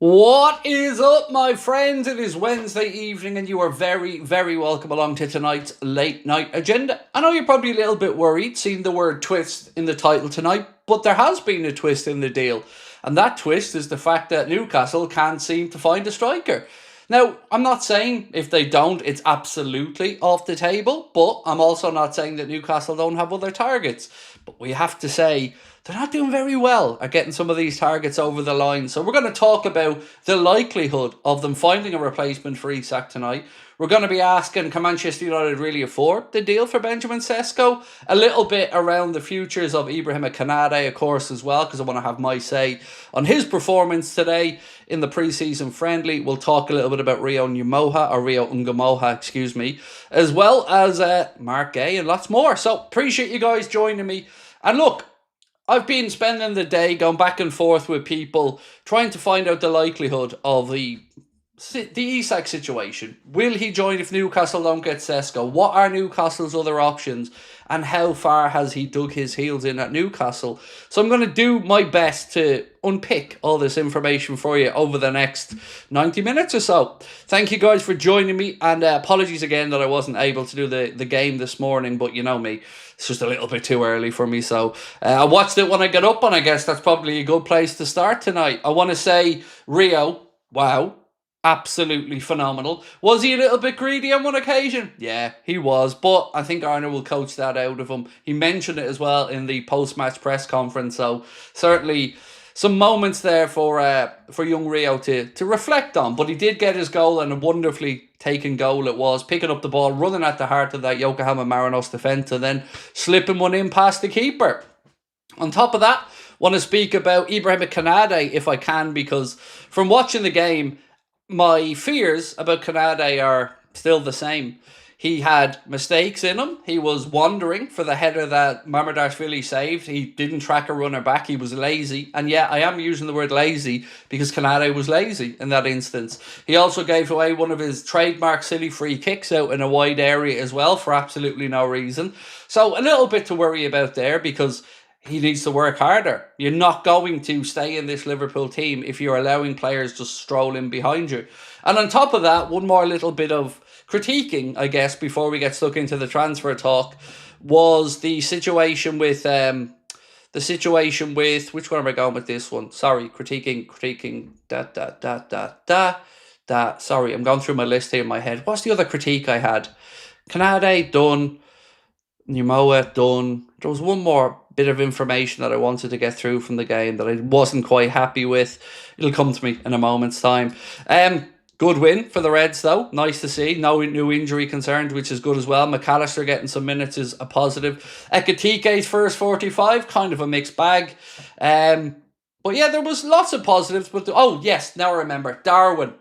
What is up, my friends? It is Wednesday evening and you are very, very welcome along to tonight's late night agenda. I know you're probably a little bit worried seeing the word twist in the title tonight, but there has been a twist in the deal. And that twist is the fact that Newcastle can't seem to find a striker. Now, I'm not saying if they don't, it's absolutely off the table, but I'm also not saying that Newcastle don't have other targets. But we have to say they're not doing very well at getting some of these targets over the line. So we're going to talk about the likelihood of them finding a replacement for Isak tonight. We're going to be asking, can Manchester United really afford the deal for Benjamin Sesko? A little bit around the futures of Ibrahim Konate, of course, as well, because I want to have my say on his performance today in the pre-season friendly. We'll talk a little bit about Rio Ungamoha, excuse me, as well as Mark Gay and lots more. So appreciate you guys joining me. And look, I've been spending the day going back and forth with people trying to find out the likelihood of the Isak situation. Will he join if Newcastle don't get Sesko? What are Newcastle's other options? And how far has he dug his heels in at Newcastle? So I'm going to do my best to unpick all this information for you over the next 90 minutes or so. Thank you guys for joining me, and apologies again that I wasn't able to do the game this morning, but you know me, it's just a little bit too early for me. So I watched it when I got up, and I guess that's probably a good place to start tonight. I want to say Rio, wow. Absolutely phenomenal. Was he a little bit greedy on one occasion? Yeah, he was. But I think Arnold will coach that out of him. He mentioned it as well in the post-match press conference. So certainly some moments there for young Rio to reflect on. But he did get his goal, and a wonderfully taken goal it was. Picking up the ball, running at the heart of that Yokohama Marinos defence, and then slipping one in past the keeper. On top of that, want to speak about Ibrahim Konate if I can, because from watching the game, my fears about Konate are still the same. He had mistakes in him. He was wandering for the header that Mamadashvili saved. He didn't track a runner back. He was lazy. And yeah, I am using the word lazy because Konate was lazy in that instance. He also gave away one of his trademark silly free kicks out in a wide area as well for absolutely no reason. So a little bit to worry about there, because he needs to work harder. You're not going to stay in this Liverpool team if you're allowing players just stroll in behind you. And on top of that, one more little bit of critiquing, I guess, before we get stuck into the transfer talk, was the situation with which one am I going with this one? Sorry, critiquing. Sorry, I'm going through my list here in my head. What's the other critique I had? Konate done. Numoa done. There was one more bit of information that I wanted to get through from the game that I wasn't quite happy with. It'll come to me in a moment's time. Good win for the Reds, though. Nice to see. No new injury concerned, which is good as well. McAllister getting some minutes is a positive. Ekatike's first 45, kind of a mixed bag. But yeah, there was lots of positives. But oh, yes, now I remember. Darwin.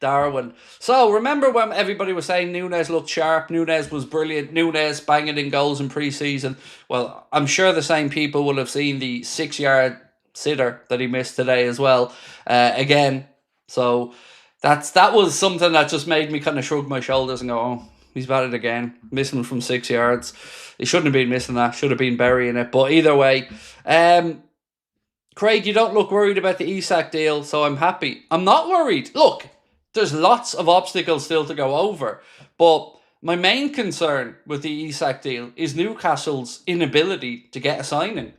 Darwin. So, remember when everybody was saying Núñez looked sharp, Núñez was brilliant, Núñez banging in goals in pre-season? Well, I'm sure the same people will have seen the 6-yard sitter that he missed today as well. Again. So, that was something that just made me kind of shrug my shoulders and go, oh, he's at it again. Missing from 6 yards. He shouldn't have been missing that. Should have been burying it. But either way, Craig, you don't look worried about the Isak deal, so I'm happy. I'm not worried. Look, there's lots of obstacles still to go over. But my main concern with the Isak deal is Newcastle's inability to get a signing.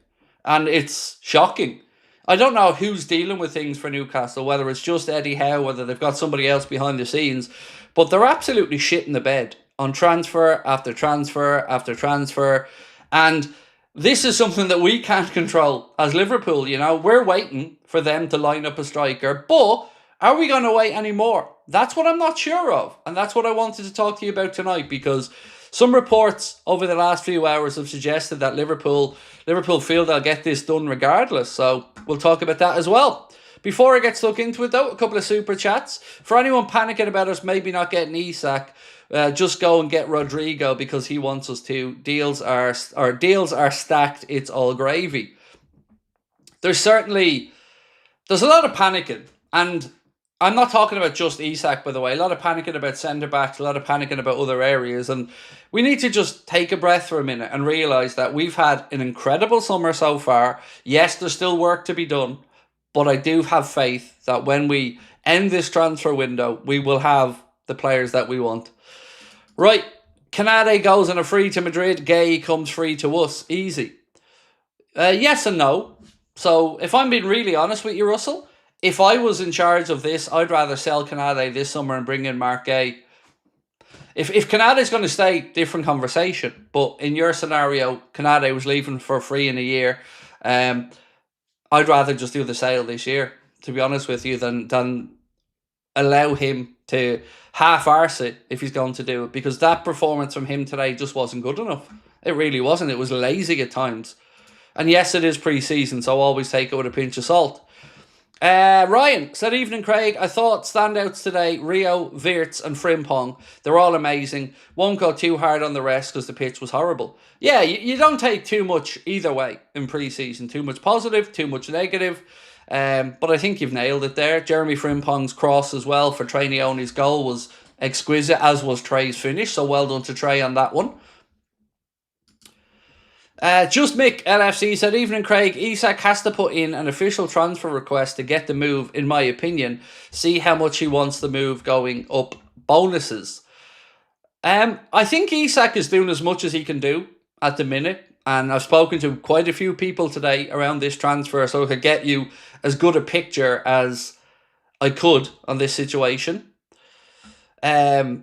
And it's shocking. I don't know who's dealing with things for Newcastle, whether it's just Eddie Howe, whether they've got somebody else behind the scenes, but they're absolutely shit in the bed on transfer after transfer after transfer. And this is something that we can't control as Liverpool, you know. We're waiting for them to line up a striker, but are we going to wait anymore? That's what I'm not sure of, and that's what I wanted to talk to you about tonight, because some reports over the last few hours have suggested that Liverpool feel they'll get this done regardless, so we'll talk about that as well. Before I get stuck into it though, a couple of super chats. For anyone panicking about us maybe not getting Isak, just go and get Rodrigo because he wants us to. Deals are stacked. It's all gravy. There's a lot of panicking, and I'm not talking about just Isak, by the way. A lot of panicking about centre-backs, a lot of panicking about other areas. And we need to just take a breath for a minute and realise that we've had an incredible summer so far. Yes, there's still work to be done. But I do have faith that when we end this transfer window, we will have the players that we want. Right, Canade goes on a free to Madrid. GUEHI comes free to us. Easy. Yes and no. So if I'm being really honest with you, Russell, if I was in charge of this, I'd rather sell Canade this summer and bring in Mark GUEHI. If Canade's going to stay, different conversation. But in your scenario, Canade was leaving for free in a year. I'd rather just do the sale this year, to be honest with you, than allow him to half-arse it if he's going to do it. Because that performance from him today just wasn't good enough. It really wasn't. It was lazy at times. And yes, it is pre-season, so always take it with a pinch of salt. Ryan said, evening Craig, I thought standouts today, Rio, Wirtz and Frimpong, they're all amazing. Won't go too hard on the rest because the pitch was horrible. Yeah, you don't take too much either way in pre-season. Too much positive, too much negative. But I think you've nailed it there. Jeremy Frimpong's cross as well for Trey Neoni's goal was exquisite, as was Trey's finish, so well done to Trey on that one. Just Mick LFC said, evening Craig, Isak has to put in an official transfer request to get the move, in my opinion. See how much he wants the move going up bonuses. I think Isak is doing as much as he can do at the minute. And I've spoken to quite a few people today around this transfer, so I could get you as good a picture as I could on this situation. Let's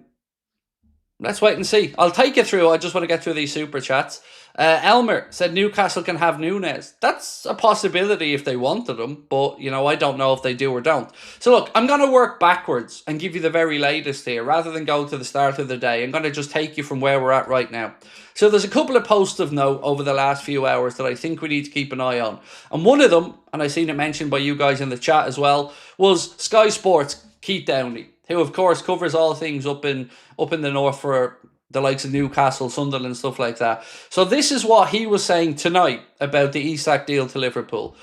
wait and see. I'll take you through. I just want to get through these super chats. Elmer said Newcastle can have Núñez. That's a possibility if they wanted him, but I don't know if they do or don't. So look, I'm going to work backwards and give you the very latest here rather than go to the start of the day. I'm going to just take you from where we're at right now. So there's a couple of posts of note over the last few hours that I think we need to keep an eye on. And one of them, and I seen it mentioned by you guys in the chat as well, was Sky Sports' Keith Downey, who of course covers all things up in the north for the likes of Newcastle, Sunderland, stuff like that. So this is what he was saying tonight about the Isak deal to Liverpool.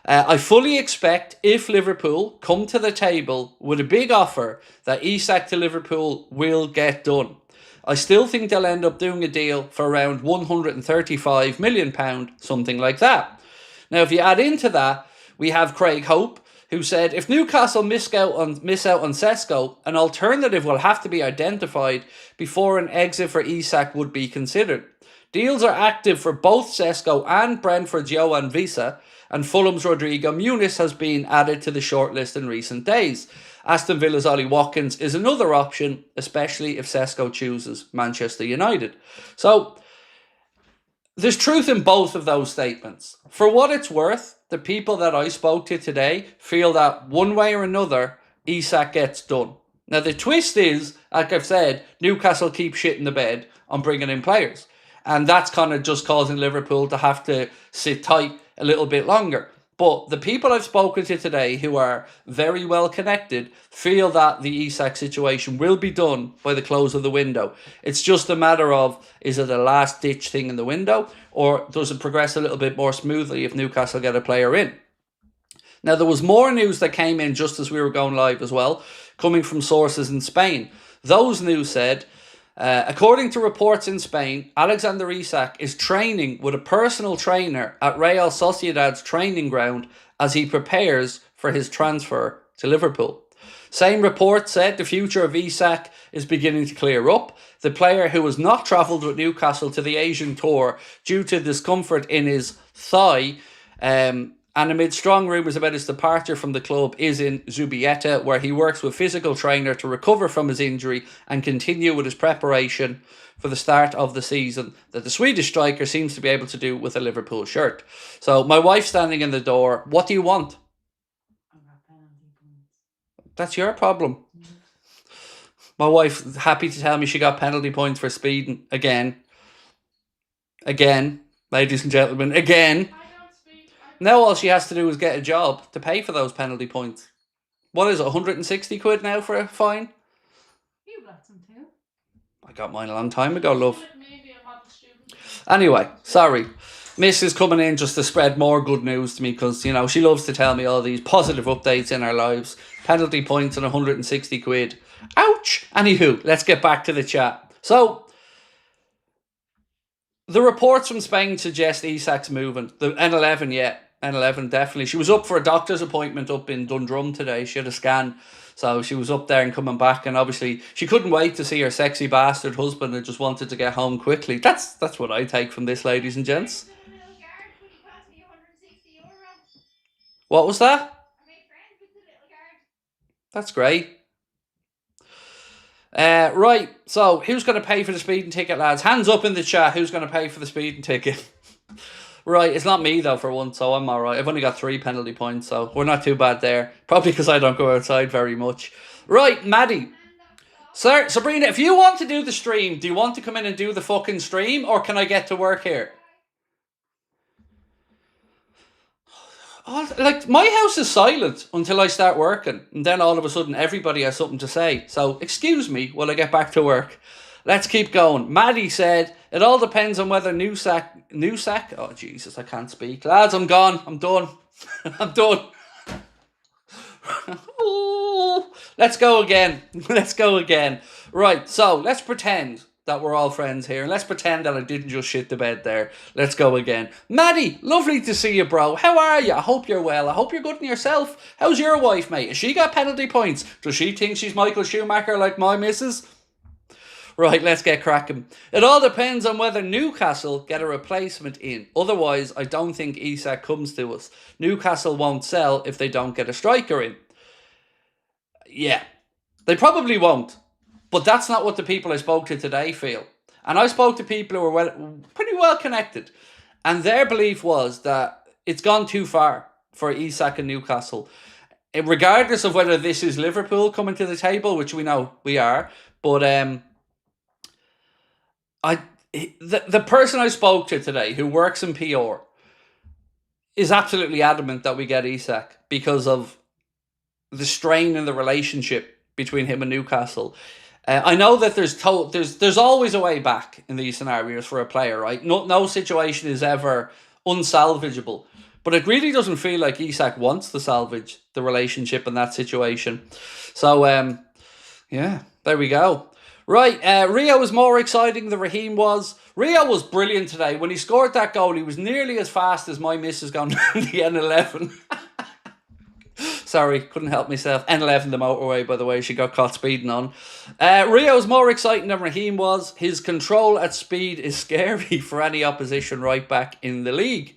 I fully expect if Liverpool come to the table with a big offer that Isak to Liverpool will get done. I still think they'll end up doing a deal for around £135 million, something like that. Now, if you add into that, we have Craig Hope, who said, if Newcastle miss out on Sesko, an alternative will have to be identified before an exit for Isak would be considered. Deals are active for both Sesko and Brentford's Johan Visa, and Fulham's Rodrigo Muniz has been added to the shortlist in recent days. Aston Villa's Ollie Watkins is another option, especially if Sesko chooses Manchester United. So, there's truth in both of those statements. For what it's worth, the people that I spoke to today feel that one way or another, Isak gets done. Now, the twist is, like I've said, Newcastle keep shit in the bed on bringing in players. And that's kind of just causing Liverpool to have to sit tight a little bit longer. But the people I've spoken to today who are very well connected feel that the Isak situation will be done by the close of the window. It's just a matter of, is it a last ditch thing in the window, or does it progress a little bit more smoothly if Newcastle get a player in? Now, there was more news that came in just as we were going live as well, coming from sources in Spain. Those news said, according to reports in Spain, Alexander Isak is training with a personal trainer at Real Sociedad's training ground as he prepares for his transfer to Liverpool. Same report said the future of Isak is beginning to clear up. The player who has not travelled with Newcastle to the Asian tour due to discomfort in his thigh, and amid strong rumours about his departure from the club, is in Zubieta, where he works with physical trainer to recover from his injury and continue with his preparation for the start of the season that the Swedish striker seems to be able to do with a Liverpool shirt. So my wife's standing in the door. What do you want? That's your problem. My wife's happy to tell me she got penalty points for speeding again. Again, ladies and gentlemen, again. Now all she has to do is get a job to pay for those penalty points. What is it, 160 quid now for a fine? You got some too. I got mine a long time ago, love. Anyway, sorry. Miss is coming in just to spread more good news to me because, she loves to tell me all these positive updates in our lives. Penalty points and 160 quid. Ouch! Anywho, let's get back to the chat. So, the reports from Spain suggest Isak's moving. The N11 yet. N11, definitely. She was up for a doctor's appointment up in Dundrum today. She had a scan. So she was up there and coming back. And obviously, she couldn't wait to see her sexy bastard husband and just wanted to get home quickly. That's what I take from this, ladies and gents. What was that? That's great. Right, so who's going to pay for the speeding ticket, lads? Hands up in the chat. Who's going to pay for the speeding ticket? Right, it's not me, though, for once, so I'm all right. I've only got 3 penalty points, so we're not too bad there. Probably because I don't go outside very much. Right, Maddie. Sir, Sabrina, if you want to do the stream, do you want to come in and do the fucking stream, or can I get to work here? Like, my house is silent until I start working, and then all of a sudden everybody has something to say. So, excuse me while I get back to work. Let's keep going. Maddie said, it all depends on whether Newsack? Oh, Jesus, I can't speak. Lads, I'm gone. I'm done. I'm done. Oh, let's go again. Let's go again. Right, so let's pretend that we're all friends here. And let's pretend that I didn't just shit the bed there. Let's go again. Maddie, lovely to see you, bro. How are you? I hope you're well. I hope you're good in yourself. How's your wife, mate? Has she got penalty points? Does she think she's Michael Schumacher like my missus? Right, let's get cracking. It all depends on whether Newcastle get a replacement in. Otherwise, I don't think Isak comes to us. Newcastle won't sell if they don't get a striker in. Yeah, they probably won't. But that's not what the people I spoke to today feel. And I spoke to people who were pretty well connected. And their belief was that it's gone too far for Isak and Newcastle. Regardless of whether this is Liverpool coming to the table, which we know we are. But the person I spoke to today who works in PR is absolutely adamant that we get Isak because of the strain in the relationship between him and Newcastle. I know that there's always a way back in these scenarios for a player, right? No situation is ever unsalvageable. But it really doesn't feel like Isak wants to salvage the relationship in that situation. So, yeah, there we go. Right, Rio was more exciting than Raheem was. Rio was brilliant today. When he scored that goal, he was nearly as fast as my missus going down the N11. Sorry, couldn't help myself. N11, the motorway, by the way, she got caught speeding on. Rio's more exciting than Raheem was. His control at speed is scary for any opposition right back in the league.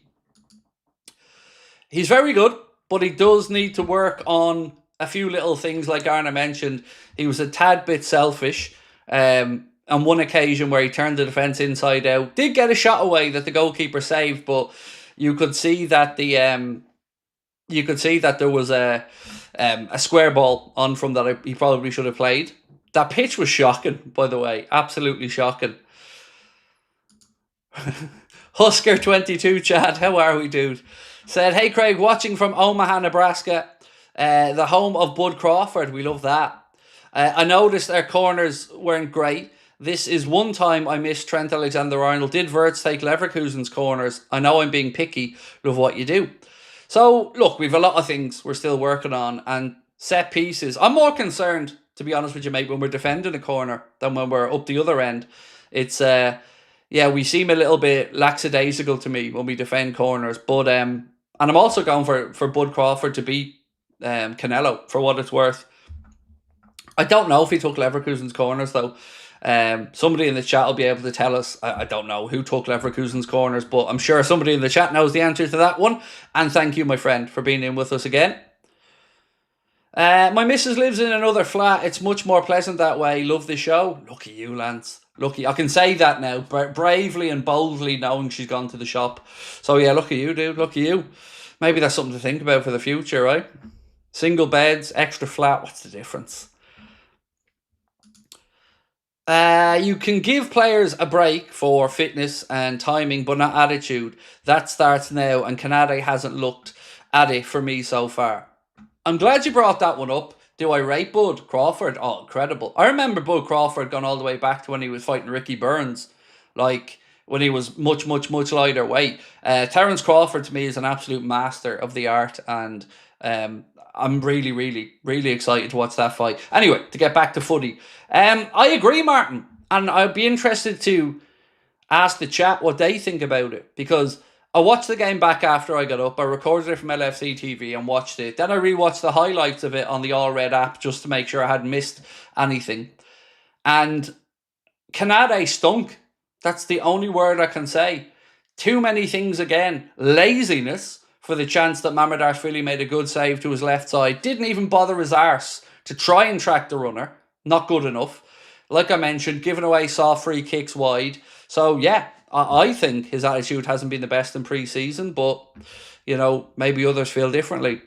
He's very good, but he does need to work on a few little things like Arna mentioned. He was a tad bit selfish on one occasion where he turned the defence inside out. Did get a shot away that the goalkeeper saved, but you could see that there was a square ball on from that he probably should have played. That pitch was shocking, by the way. Absolutely shocking. Husker22 Chad, how are we, dude? Said, hey Craig, watching from Omaha, Nebraska, the home of Bud Crawford. We love that. I noticed our corners weren't great. This is one time I missed Trent Alexander-Arnold. Did Wirtz take Leverkusen's corners? I know I'm being picky. Love what you do. So, look, we've a lot of things we're still working on. And set pieces. I'm more concerned, to be honest with you, mate, when we're defending a corner than when we're up the other end. It's, we seem a little bit lackadaisical to me when we defend corners. But, and I'm also going for Bud Crawford to beat Canelo, for what it's worth. I don't know if he took Leverkusen's corners, though. Somebody in the chat will be able to tell us. I don't know who took Leverkusen's corners, but I'm sure somebody in the chat knows the answer to that one. And thank you, my friend, for being in with us again. My missus lives in another flat. It's much more pleasant that way. Love the show. Lucky you, Lance. Lucky. I can say that now, bravely and boldly, knowing she's gone to the shop. So yeah, lucky you, dude. Lucky you. Maybe that's something to think about for the future, right? Single beds, extra flat. What's the difference? You can give players a break for fitness and timing, but not attitude. That starts now, and Canade hasn't looked at it for me so far. I'm glad you brought that one up. Do I rate Bud Crawford? Oh, incredible. I remember Bud Crawford going all the way back to when he was fighting Ricky Burns, like when he was much, much, much lighter weight. Terence Crawford, to me, is an absolute master of the art, and I'm really, really, really excited to watch that fight. Anyway, to get back to footy. I agree, Martin. And I'd be interested to ask the chat what they think about it. Because I watched the game back after I got up. I recorded it from LFC TV and watched it. Then I rewatched the highlights of it on the All Red app just to make sure I hadn't missed anything. And Canade stunk. That's the only word I can say. Too many things again. Laziness for the chance that Mamardashvili made a good save to his left side. Didn't even bother his arse to try and track the runner. Not good enough. Like I mentioned, giving away soft free kicks wide. So yeah, I think his attitude hasn't been the best in pre-season, but maybe others feel differently.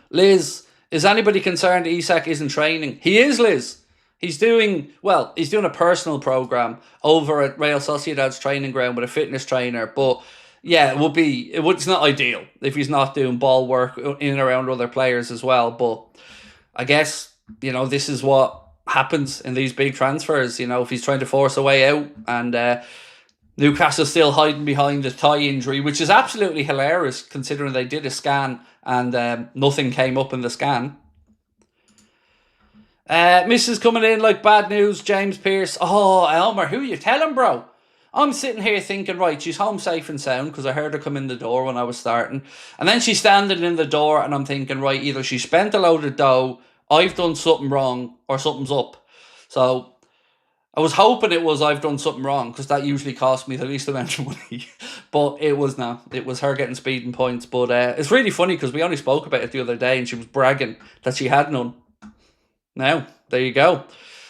Liz, is anybody concerned Isak isn't training? He is, Liz. He's doing a personal program over at Real Sociedad's training ground with a fitness trainer. But yeah, it's not ideal if he's not doing ball work in and around other players as well. But I guess, this is what happens in these big transfers. If he's trying to force a way out, and Newcastle's still hiding behind the thigh injury, which is absolutely hilarious considering they did a scan and nothing came up in the scan. Mrs. coming in like bad news, James Pearce. Oh, Elmer, who you telling, bro? I'm sitting here thinking, right, she's home safe and sound because I heard her come in the door when I was starting. And then she's standing in the door and I'm thinking, right, either she spent a load of dough, I've done something wrong, or something's up. So I was hoping it was I've done something wrong because that usually costs me the least amount of money. But it was not. It was her getting speeding points. But it's really funny because we only spoke about it the other day and she was bragging that she had none. Now, there you go.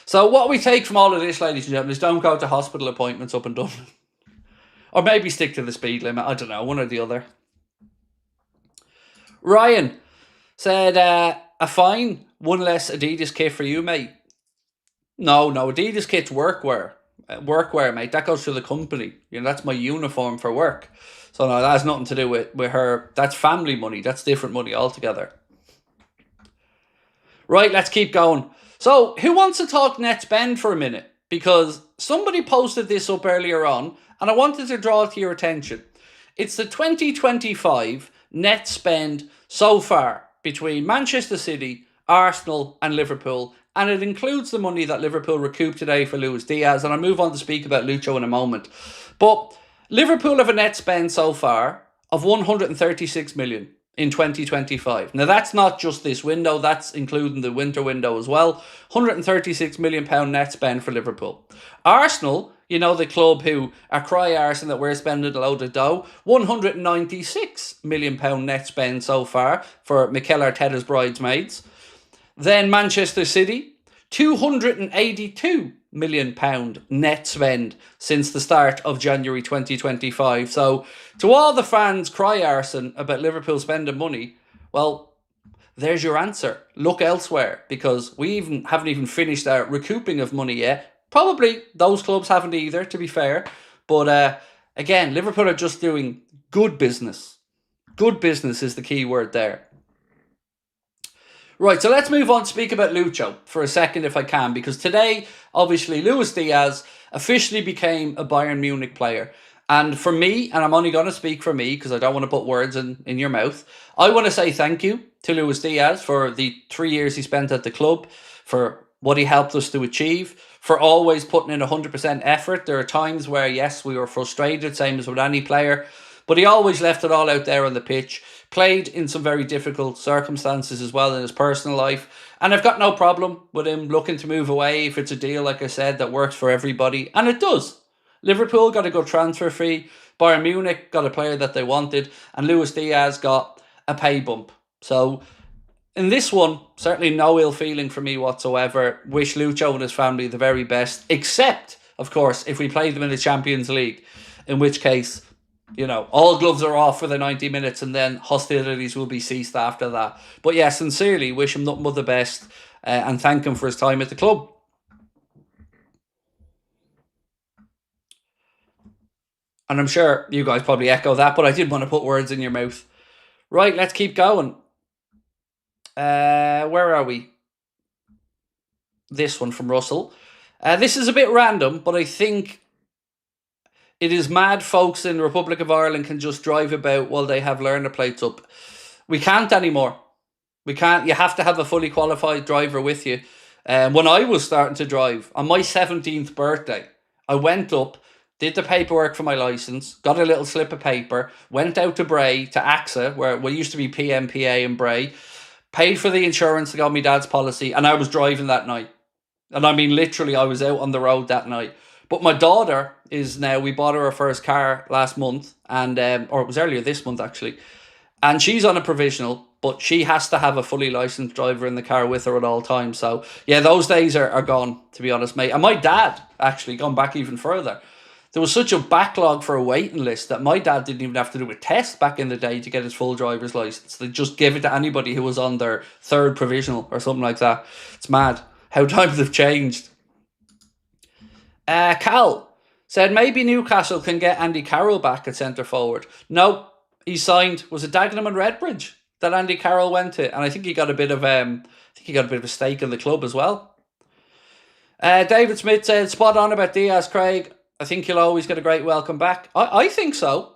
So what we take from all of this, ladies and gentlemen, is don't go to hospital appointments up in Dublin. Or maybe stick to the speed limit. I don't know, one or the other. Ryan said, a fine, one less Adidas kit for you, mate. No, Adidas kit's workwear. Workwear, mate. That goes to the company. That's my uniform for work. So no, that has nothing to do with her. That's family money. That's different money altogether. Right, let's keep going. So, who wants to talk net spend for a minute? Because somebody posted this up earlier on, and I wanted to draw it to your attention. It's the 2025 net spend so far between Manchester City, Arsenal and Liverpool, and it includes the money that Liverpool recouped today for Luis Diaz, and I'll move on to speak about Lucho in a moment. But Liverpool have a net spend so far of 136 million in 2025. Now, that's not just this window, that's including the winter window as well. £136 million net spend for Liverpool. Arsenal, the club who are cry arse and that we're spending a load of dough, £196 million net spend so far for Mikel Arteta's bridesmaids. Then Manchester City, £282 million net spend since the start of January 2025. So to all the fans cry arson about Liverpool spending money, well, there's your answer. Look elsewhere, because we haven't even finished our recouping of money yet. Probably those clubs haven't either, to be fair. But again, Liverpool are just doing good business. Good business is the key word there. Right, so let's move on to speak about Lucho for a second if I can, because today, obviously, Luis Diaz officially became a Bayern Munich player. And for me, and I'm only going to speak for me because I don't want to put words in your mouth, I want to say thank you to Luis Diaz for the 3 years he spent at the club, for what he helped us to achieve, for always putting in 100% effort. There are times where, yes, we were frustrated, same as with any player, but he always left it all out there on the pitch. Played in some very difficult circumstances as well in his personal life. And I've got no problem with him looking to move away if it's a deal, like I said, that works for everybody. And it does. Liverpool got a good transfer fee. Bayern Munich got a player that they wanted. And Luis Diaz got a pay bump. So in this one, certainly no ill feeling for me whatsoever. Wish Lucho and his family the very best. Except, of course, if we play them in the Champions League. In which case, all gloves are off for the 90 minutes and then hostilities will be ceased after that. But yeah, sincerely wish him nothing but the best and thank him for his time at the club. And I'm sure you guys probably echo that, but I did want to put words in your mouth. Right, let's keep going. Where are we? This one from Russell. This is a bit random, but I think it is mad folks in the Republic of Ireland can just drive about while they have learner plates up. We can't anymore. We can't. You have to have a fully qualified driver with you. When I was starting to drive, on my 17th birthday, I went up, did the paperwork for my licence, got a little slip of paper, went out to Bray, to AXA, where we used to be PMPA in Bray, paid for the insurance that got my dad's policy, and I was driving that night. And I mean, literally, I was out on the road that night. But my daughter is now, we bought her first car last month, and or it was earlier this month, actually. And she's on a provisional, but she has to have a fully licensed driver in the car with her at all times. So, yeah, those days are gone, to be honest, mate. And my dad, actually, gone back even further. There was such a backlog for a waiting list that my dad didn't even have to do a test back in the day to get his full driver's license. They just give it to anybody who was on their third provisional or something like that. It's mad how times have changed. Cal said maybe Newcastle can get Andy Carroll back at centre forward. No, he signed. Was it Dagenham and Redbridge that Andy Carroll went to? And I think he got a bit of a stake in the club as well. David Smith said spot on about Diaz, Craig. I think he'll always get a great welcome back. I think so.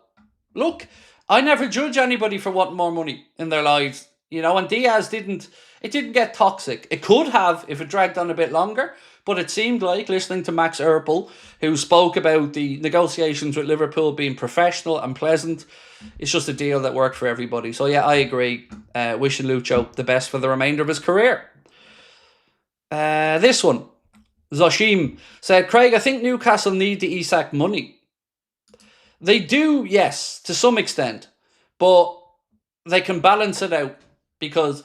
Look, I never judge anybody for wanting more money in their lives, and Diaz didn't get toxic. It could have if it dragged on a bit longer, but it seemed like, listening to Max Erpel, who spoke about the negotiations with Liverpool being professional and pleasant, it's just a deal that worked for everybody. So yeah, I agree. Wishing Lucho the best for the remainder of his career. This one. Zoshim said, Craig, I think Newcastle need the Isak money. They do, yes, to some extent, but they can balance it out, because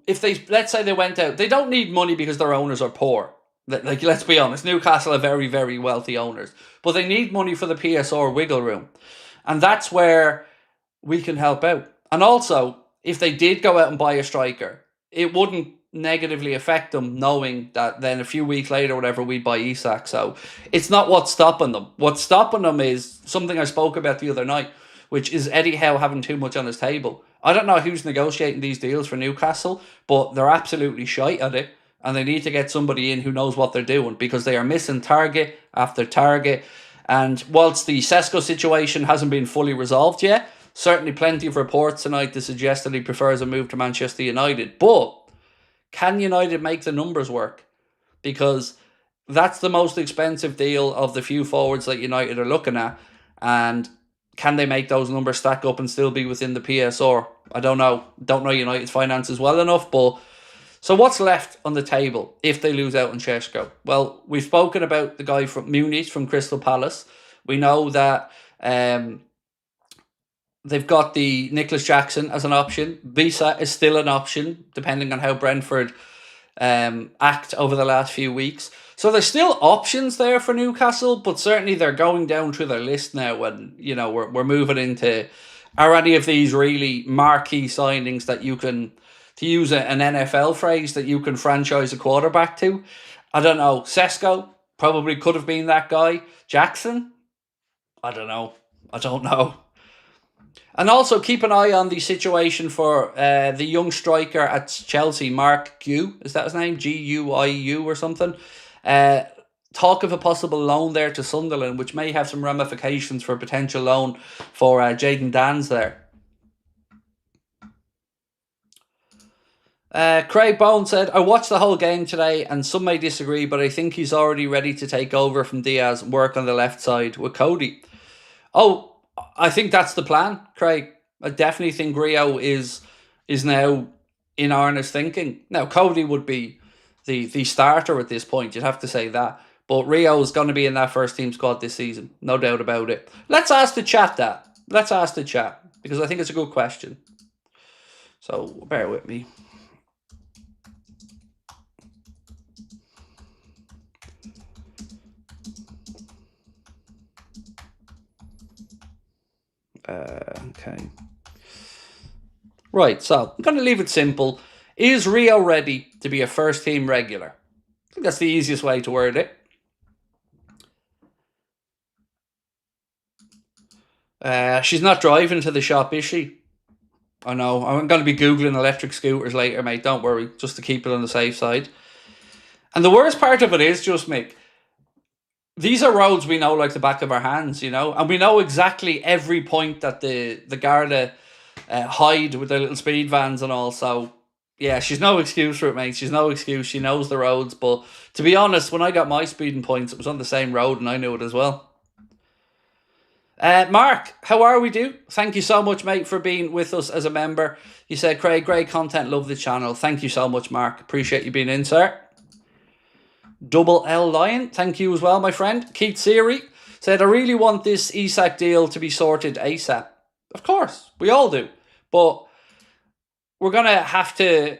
if let's say they went out, they don't need money because their owners are poor. Like, let's be honest, Newcastle are very, very wealthy owners, but they need money for the PSR wiggle room. And that's where we can help out. And also, if they did go out and buy a striker, it wouldn't negatively affect them knowing that then a few weeks later, whatever, we'd buy Isak. So it's not what's stopping them. What's stopping them is something I spoke about the other night, which is Eddie Howe having too much on his table. I don't know who's negotiating these deals for Newcastle, but they're absolutely shite at it, and they need to get somebody in who knows what they're doing, because they are missing target after target. And whilst the Sesko situation hasn't been fully resolved yet, certainly plenty of reports tonight to suggest that he prefers a move to Manchester United. But can United make the numbers work? Because that's the most expensive deal of the few forwards that United are looking at. And can they make those numbers stack up and still be within the PSR? I don't know. Don't know United's finances well enough. But so what's left on the table if they lose out on Šeško? Well, we've spoken about the guy from Munich, from Crystal Palace. We know that they've got the Nicholas Jackson as an option. Visa is still an option, depending on how Brentford act over the last few weeks. So there's still options there for Newcastle, but certainly they're going down through their list now, and we're moving into, are any of these really marquee signings that you can, to use an NFL phrase, that you can franchise a quarterback to? I don't know. Sesko probably could have been that guy. Jackson? I don't know. And also keep an eye on the situation for the young striker at Chelsea, Mark Gue. Is that his name? Guiu or something? Talk of a possible loan there to Sunderland, which may have some ramifications for a potential loan for Jayden Danns there. Craig Bone said, I watched the whole game today, and some may disagree, but I think he's already ready to take over from Diaz and work on the left side with Cody. Oh, I think that's the plan, Craig. I definitely think Rio is now in earnest thinking. Now, Cody would be the starter at this point, you'd have to say that. But Rio is going to be in that first team squad this season, no doubt about it. Let's ask the chat that. Let's ask the chat, because I think it's a good question. So, bear with me. Okay. Right, so I'm going to leave it simple. Is Rio ready to be a first team regular? I think that's the easiest way to word it. She's not driving to the shop, is she? I know. I'm going to be Googling electric scooters later, mate. Don't worry, just to keep it on the safe side. And the worst part of it is, just Mick, these are roads we know like the back of our hands, and we know exactly every point that the Garda hide with their little speed vans and all. So, yeah, she's no excuse for it, mate. She's no excuse. She knows the roads. But to be honest, when I got my speeding points, it was on the same road and I knew it as well. Mark, how are we, dude? Thank you so much, mate, for being with us as a member. You said, Craig, great content, love the channel. Thank you so much, Mark. Appreciate you being in, sir. Double L Lion, thank you as well, my friend. Keith Seary said, I really want this Isak deal to be sorted ASAP. Of course, we all do. But we're going to have to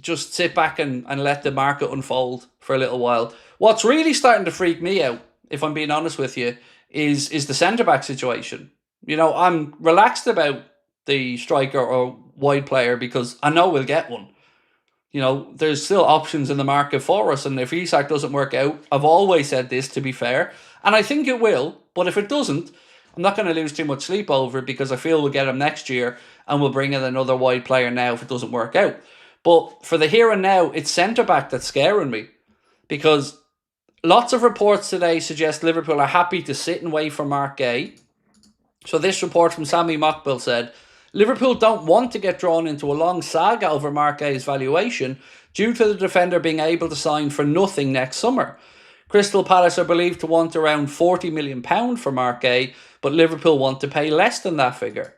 just sit back and let the market unfold for a little while. What's really starting to freak me out, if I'm being honest with you, is the centre-back situation. You know, I'm relaxed about the striker or wide player because I know we'll get one. You know, there's still options in the market for us, and if Isak doesn't work out, I've always said this, to be fair, and I think it will, but if it doesn't, I'm not going to lose too much sleep over it because I feel we'll get him next year and we'll bring in another wide player now if it doesn't work out. But for the here and now, it's centre-back that's scaring me because lots of reports today suggest Liverpool are happy to sit and wait for Mark Guéhi. So this report from Sammy Mockbill said, Liverpool don't want to get drawn into a long saga over Mark Guéhi's valuation due to the defender being able to sign for nothing next summer. Crystal Palace are believed to want around £40 million for Mark Guéhi, but Liverpool want to pay less than that figure.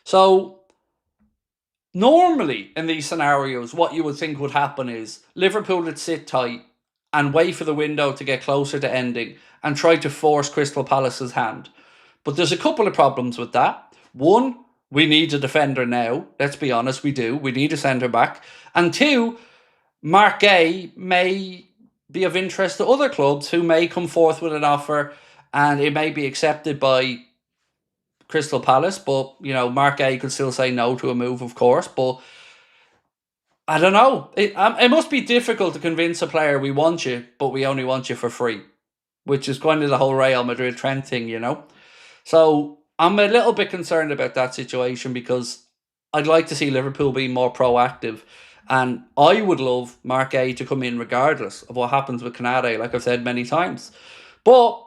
So normally in these scenarios, what you would think would happen is Liverpool would sit tight and wait for the window to get closer to ending and try to force Crystal Palace's hand. But there's a couple of problems with that. One, we need a defender now. Let's be honest, we do. We need a centre-back. And two, Mark Guéhi may be of interest to other clubs who may come forth with an offer and it may be accepted by Crystal Palace. But, you know, Mark Guéhi could still say no to a move, of course. But I don't know. It must be difficult to convince a player we want you, but we only want you for free, which is kind of the whole Real Madrid trend thing, you know. So I'm a little bit concerned about that situation because I'd like to see Liverpool be more proactive. And I would love Mark Guéhi to come in regardless of what happens with Canade, like I've said many times. But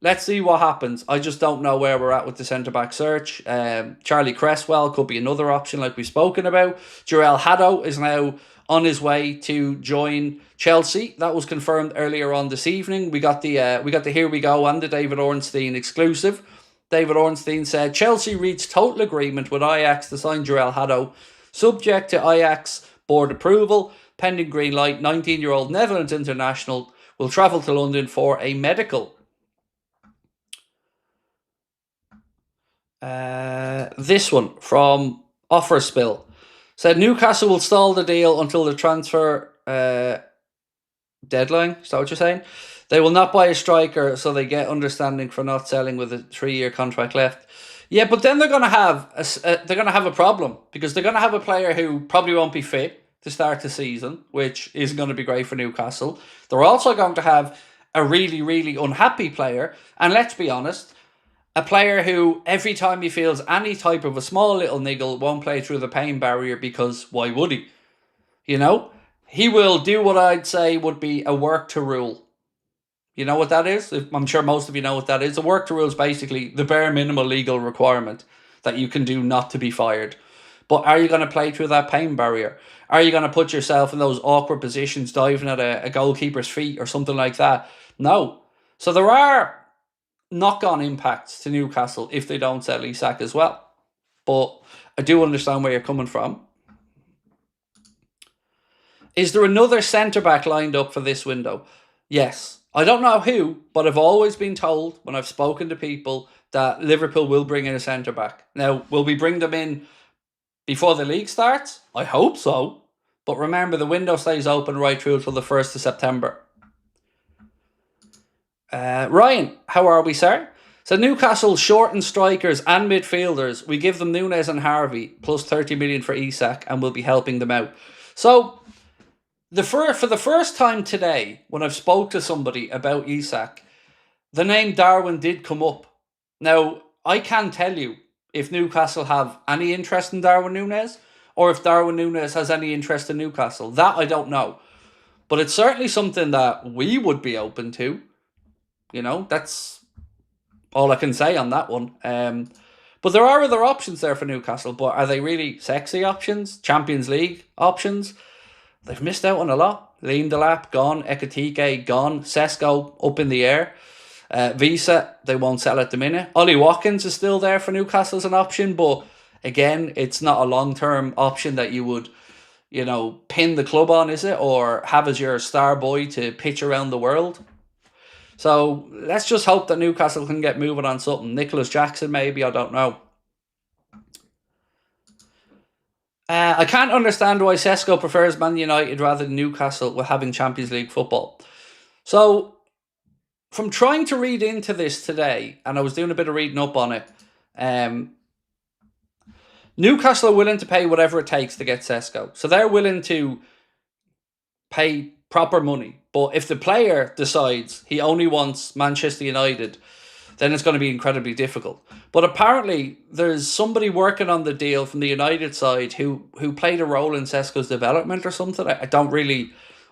let's see what happens. I just don't know where we're at with the centre-back search. Charlie Cresswell could be another option like we've spoken about. Jarell Haddo is now on his way to join Chelsea. That was confirmed earlier on this evening. We got the Here We Go and the David Ornstein exclusive. David Ornstein said, Chelsea reached total agreement with Ajax to sign Jarell Haddo, subject to Ajax board approval, pending green light. 19-year-old Netherlands international will travel to London for a medical. This one from Offer Spill said Newcastle will stall the deal until the transfer deadline. Is that what you're saying? They will not buy a striker, so they get understanding for not selling with a 3-year contract left. Yeah, but then they're going to have a problem because they're going to have a player who probably won't be fit to start the season, which isn't going to be great for Newcastle. They're also going to have a really, really unhappy player, and let's be honest, a player who every time he feels any type of a small little niggle won't play through the pain barrier because why would he? You know, he will do what I'd say would be a work to rule. You know what that is? I'm sure most of you know what that is. A work to rule is basically the bare minimal legal requirement that you can do not to be fired. But are you going to play through that pain barrier? Are you going to put yourself in those awkward positions diving at a goalkeeper's feet or something like that? No. So there are knock-on impacts to Newcastle if they don't sell Isak as well. But I do understand where you're coming from. Is there another centre-back lined up for this window? Yes. I don't know who, but I've always been told when I've spoken to people that Liverpool will bring in a centre-back. Now, will we bring them in before the league starts? I hope so. But remember, the window stays open right through until the 1st of September. Ryan, how are we, sir? So Newcastle shorten strikers and midfielders. We give them Nunes and Harvey, plus 30 million for Isak, and we'll be helping them out. So for the first time today, when I've spoke to somebody about Isak, the name Darwin did come up. Now, I can't tell you if Newcastle have any interest in Darwin Nunes or if Darwin Nunes has any interest in Newcastle. That I don't know. But it's certainly something that we would be open to. You know, that's all I can say on that one. But there are other options there for Newcastle, but are they really sexy options? Champions League options? They've missed out on a lot. Lindelap gone, Ekitike gone, Sesko up in the air. Visa, they won't sell at the minute. Ollie Watkins is still there for Newcastle as an option, but again, it's not a long-term option that you would, pin the club on, is it? Or have as your star boy to pitch around the world? So let's just hope that Newcastle can get moving on something. Nicholas Jackson, maybe, I don't know. I can't understand why Sesko prefers Man United rather than Newcastle with having Champions League football. So, from trying to read into this today, and I was doing a bit of reading up on it, Newcastle are willing to pay whatever it takes to get Sesko. So they're willing to pay proper money. But if the player decides he only wants Manchester United, then it's going to be incredibly difficult. But apparently, there's somebody working on the deal from the United side who played a role in Sesko's development or something. I don't really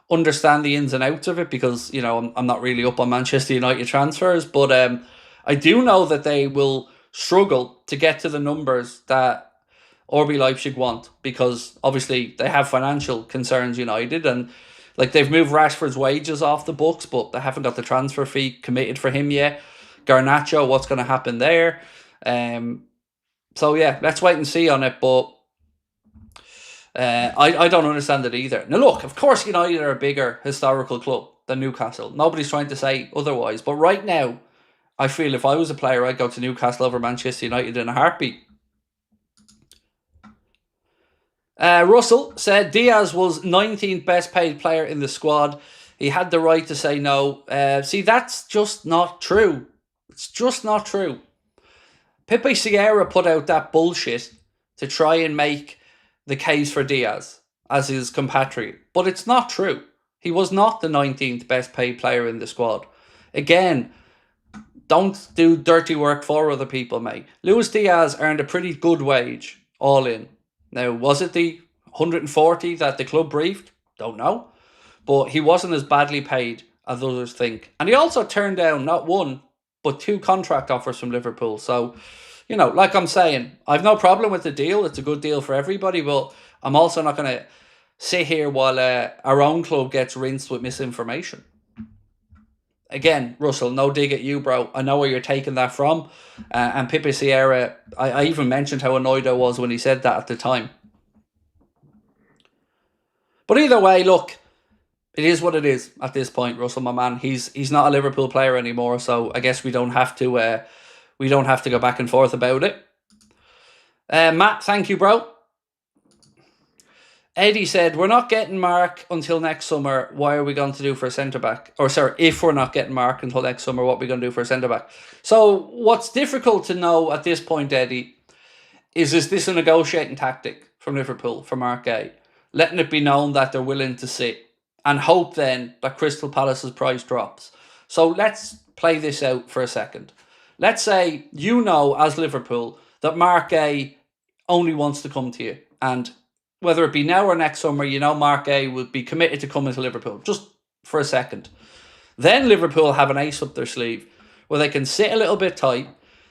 understand the ins and outs of it because, I'm not really up on Manchester United transfers. But I do know that they will struggle to get to the numbers that RB Leipzig want because, obviously, they have financial concerns, United, and they've moved Rashford's wages off the books, but they haven't got the transfer fee committed for him yet. Garnacho, what's going to happen there? So yeah, let's wait and see on it. But I don't understand it either. Now look, of course United are a bigger historical club than Newcastle. Nobody's trying to say otherwise. But right now, I feel if I was a player, I'd go to Newcastle over Manchester United in a heartbeat. Russell said Diaz was 19th best paid player in the squad. He had the right to say no. See, that's just not true. It's just not true. Pepe Sierra put out that bullshit to try and make the case for Diaz as his compatriot. But it's not true. He was not the 19th best paid player in the squad. Again, don't do dirty work for other people, mate. Luis Diaz earned a pretty good wage, all in. Now, was it the 140 that the club briefed? Don't know. But he wasn't as badly paid as others think. And he also turned down not one, but 2 contract offers from Liverpool. So, like I'm saying, I've no problem with the deal. It's a good deal for everybody, but I'm also not going to sit here while our own club gets rinsed with misinformation. Again, Russell, no dig at you, bro. I know where you're taking that from. And Pepe Sierra, I even mentioned how annoyed I was when he said that at the time. But either way, look, it is what it is at this point, Russell, my man. He's not a Liverpool player anymore, so I guess we don't have to go back and forth about it. Matt, thank you, bro. Eddie said, we're not getting Mark until next summer. Why are we going to do for a centre-back? Or, sorry, if we're not getting Mark until next summer, what are we going to do for a centre-back? So, what's difficult to know at this point, Eddie, is this a negotiating tactic from Liverpool, for Mark Gay? Letting it be known that they're willing to sit and hope then that Crystal Palace's price drops. So, let's play this out for a second. Let's say as Liverpool, that Mark Gay only wants to come to you, and whether it be now or next summer, Mark Gay would be committed to coming to Liverpool, just for a second. Then Liverpool have an ace up their sleeve where they can sit a little bit tight.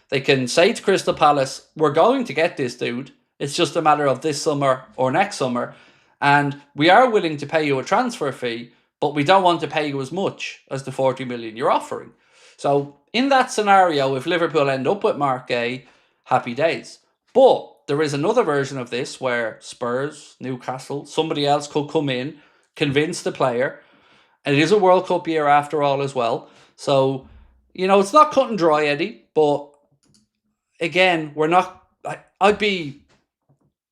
They can say to Crystal Palace, we're going to get this dude. It's just a matter of this summer or next summer. And we are willing to pay you a transfer fee, but we don't want to pay you as much as the 40 million you're offering. So in that scenario, if Liverpool end up with Mark Gay, happy days. But there is another version of this where Spurs, Newcastle, somebody else could come in, convince the player. And it is a World Cup year after all as well. So, it's not cut and dry, Eddie. But again, I'd be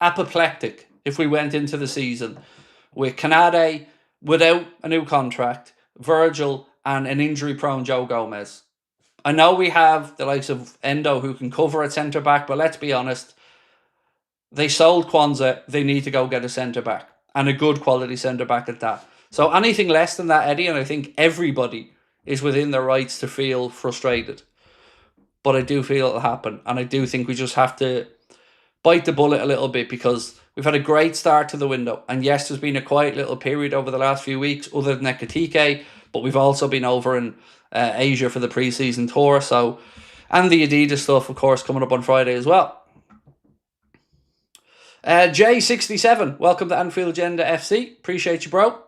apoplectic if we went into the season with Canade without a new contract, Virgil, and an injury-prone Joe Gomez. I know we have the likes of Endo who can cover at centre-back, but let's be honest, they sold Kwanzaa, they need to go get a centre-back, and a good quality centre-back at that. So anything less than that, Eddie, and I think everybody is within their rights to feel frustrated. But I do feel it'll happen, and I do think we just have to bite the bullet a little bit because we've had a great start to the window. And yes, there's been a quiet little period over the last few weeks other than Ekatike, but we've also been over in Asia for the pre-season tour. So, and the Adidas stuff, of course, coming up on Friday as well. J67, welcome to Anfield Agenda FC. Appreciate you, bro.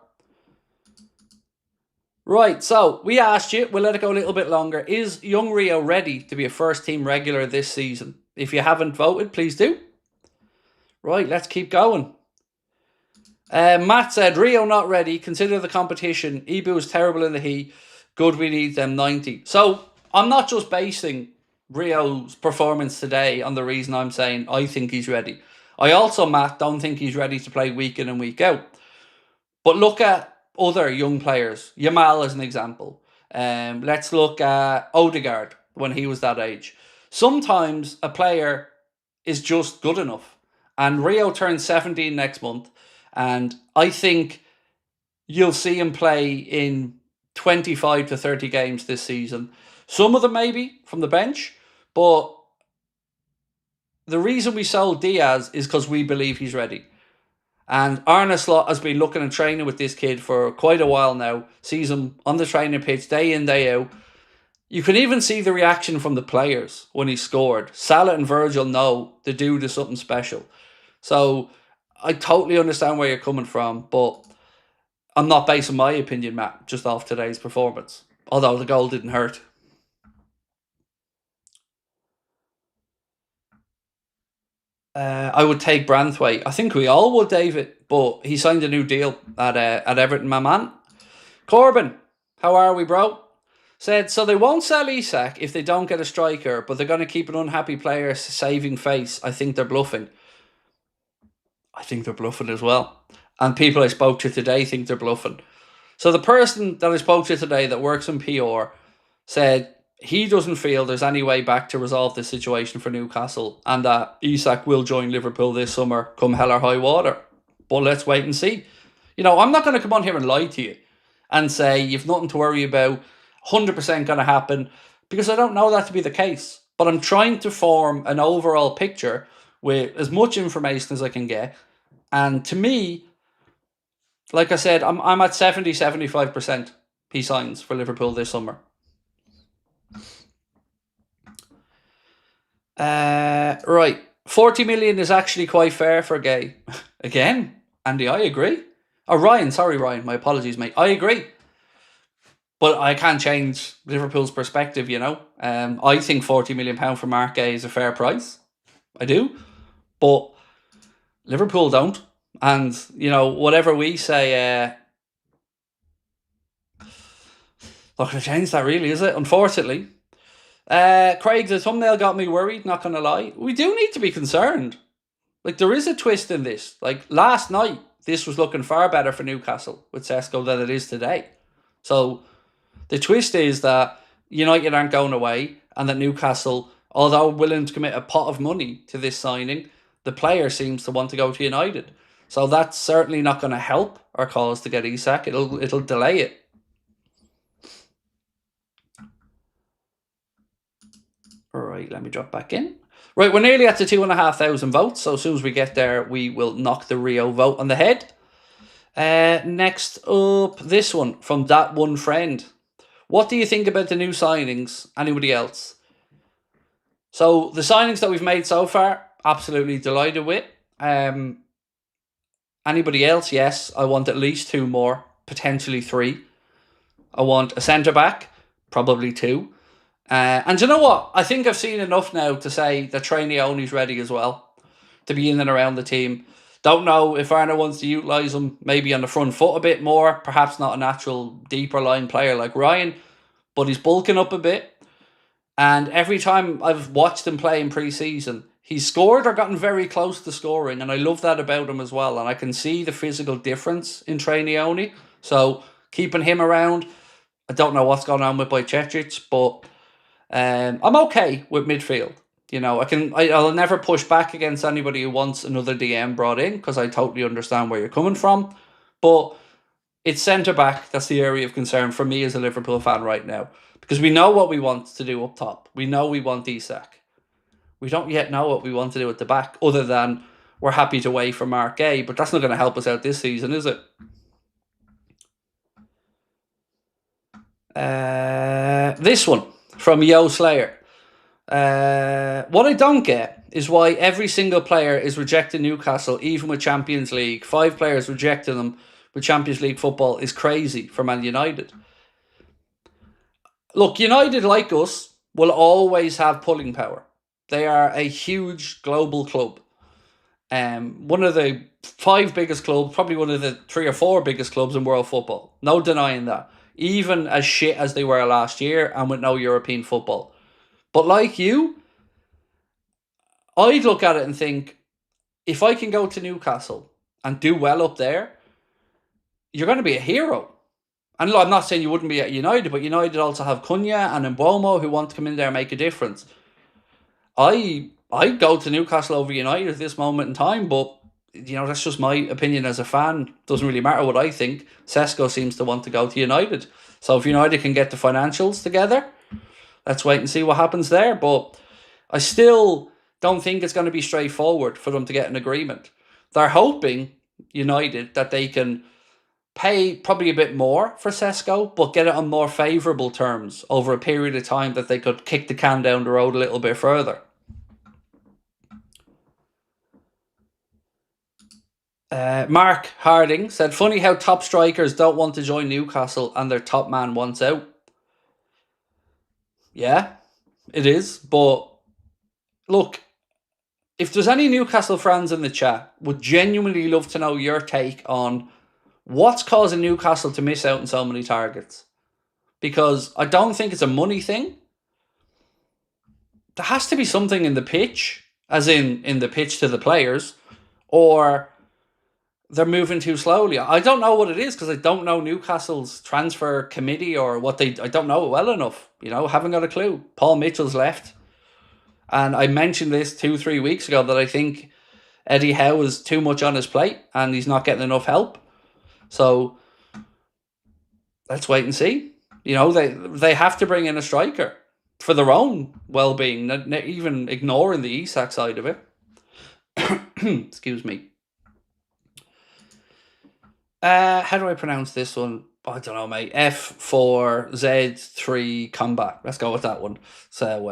Right, so we asked you, we'll let it go a little bit longer. Is young Rio ready to be a first team regular this season? If you haven't voted, please do. Right, let's keep going. Matt said, Rio not ready. Consider the competition. Ibu is terrible in the heat. Good, we need them 90. So I'm not just basing Rio's performance today on the reason I'm saying I think he's ready. I also, Matt, don't think he's ready to play week in and week out. But look at other young players. Yamal as an example. Let's look at Odegaard when he was that age. Sometimes a player is just good enough. And Rio turns 17 next month. And I think you'll see him play in 25 to 30 games this season. Some of them maybe from the bench. But the reason we sold Diaz is because we believe he's ready. And Arne Slot has been looking and training with this kid for quite a while now. Sees him on the training pitch day in, day out. You can even see the reaction from the players when he scored. Salah and Virgil know the dude is something special. So I totally understand where you're coming from, but I'm not basing my opinion, Matt, just off today's performance. Although the goal didn't hurt. I would take Branthwaite. I think we all would, David, but he signed a new deal at Everton, my man. Corbin, how are we, bro? Said, so they won't sell Isak if they don't get a striker, but they're going to keep an unhappy player saving face. I think they're bluffing. I think they're bluffing as well. And people I spoke to today think they're bluffing. So the person that I spoke to today that works in PR said he doesn't feel there's any way back to resolve this situation for Newcastle and that Isak will join Liverpool this summer come hell or high water. But let's wait and see. You know, I'm not going to come on here and lie to you and say you've nothing to worry about, 100% going to happen, because I don't know that to be the case. But I'm trying to form an overall picture with as much information as I can get. And to me, like I said, I'm at 70-75% he signs for Liverpool this summer. Right. 40 million is actually quite fair for Gay. Again, Andy, I agree. Oh, Ryan, sorry, Ryan. My apologies, mate. I agree. But I can't change Liverpool's perspective, you know. I think £40 million for Mark Gay is a fair price. I do. But Liverpool don't. And, you know, whatever we say, not going to change that really, is it? Unfortunately. Craig, the thumbnail got me worried, not going to lie. We do need to be concerned. Like, there is a twist in this. Like, last night, this was looking far better for Newcastle with Sesko than it is today. So, the twist is that United aren't going away and that Newcastle, although willing to commit a pot of money to this signing, the player seems to want to go to United. So, that's certainly not going to help our cause to get Isak. It'll delay it. Right, let me drop back in. Right, we're nearly at the 2,500 votes. So as soon as we get there, we will knock the Rio vote on the head. Next up, this one from That One Friend. What do you think about the new signings? Anybody else? So the signings that we've made so far, absolutely delighted with. Anybody else? Yes, I want at least 2 more, potentially 3. I want a centre-back, probably 2. And you know what? I think I've seen enough now to say that Trainioni's ready as well to be in and around the team. Don't know if Arne wants to utilise him maybe on the front foot a bit more. Perhaps not a natural deeper line player like Ryan, but he's bulking up a bit. And every time I've watched him play in pre-season, he's scored or gotten very close to scoring. And I love that about him as well. And I can see the physical difference in Trainioni. So keeping him around. I don't know what's going on with Bajcetic, but I'm okay with midfield. You know, I'll never push back against anybody who wants another DM brought in because I totally understand where you're coming from. But it's centre-back that's the area of concern for me as a Liverpool fan right now. Because we know what we want to do up top. We know we want Isak. We don't yet know what we want to do at the back other than we're happy to wait for Mark Gay. But that's not going to help us out this season, is it? This one from Yo Slayer. What I don't get is why every single player is rejecting Newcastle, even with Champions League. 5 players rejecting them with Champions League football is crazy for Man United. look, United, like us, will always have pulling power. They are a huge global club. One of the 5 biggest clubs, probably one of the 3 or 4 biggest clubs in world football. No denying that. Even as shit as they were last year and with no European football. But like you, I'd look at it and think, if I can go to Newcastle and do well up there, you're going to be a hero. And look, I'm not saying you wouldn't be at United, but United also have Cunha and Mbomo who want to come in there and make a difference. I'd go to Newcastle over United at this moment in time, but that's just my opinion as a fan. Doesn't really matter what I think. Sesko seems to want to go to United. So if United can get the financials together, let's wait and see what happens there. But I still don't think it's going to be straightforward for them to get an agreement. They're hoping, United, that they can pay probably a bit more for Sesko, but get it on more favourable terms over a period of time that they could kick the can down the road a little bit further. Mark Harding said, funny how top strikers don't want to join Newcastle and their top man wants out. Yeah, it is. But look, if there's any Newcastle fans in the chat, would genuinely love to know your take on what's causing Newcastle to miss out on so many targets. Because I don't think it's a money thing. There has to be something in the pitch, as in the pitch to the players, or they're moving too slowly. I don't know what it is because I don't know Newcastle's transfer committee or what I don't know it well enough. Haven't got a clue. Paul Mitchell's left. And I mentioned this 2-3 weeks ago that I think Eddie Howe is too much on his plate and he's not getting enough help. So let's wait and see. They have to bring in a striker for their own well-being, not even ignoring the Isak side of it. Excuse me. How do I pronounce this one? I don't know, mate. F4Z3 Combat. Let's go with that one. So,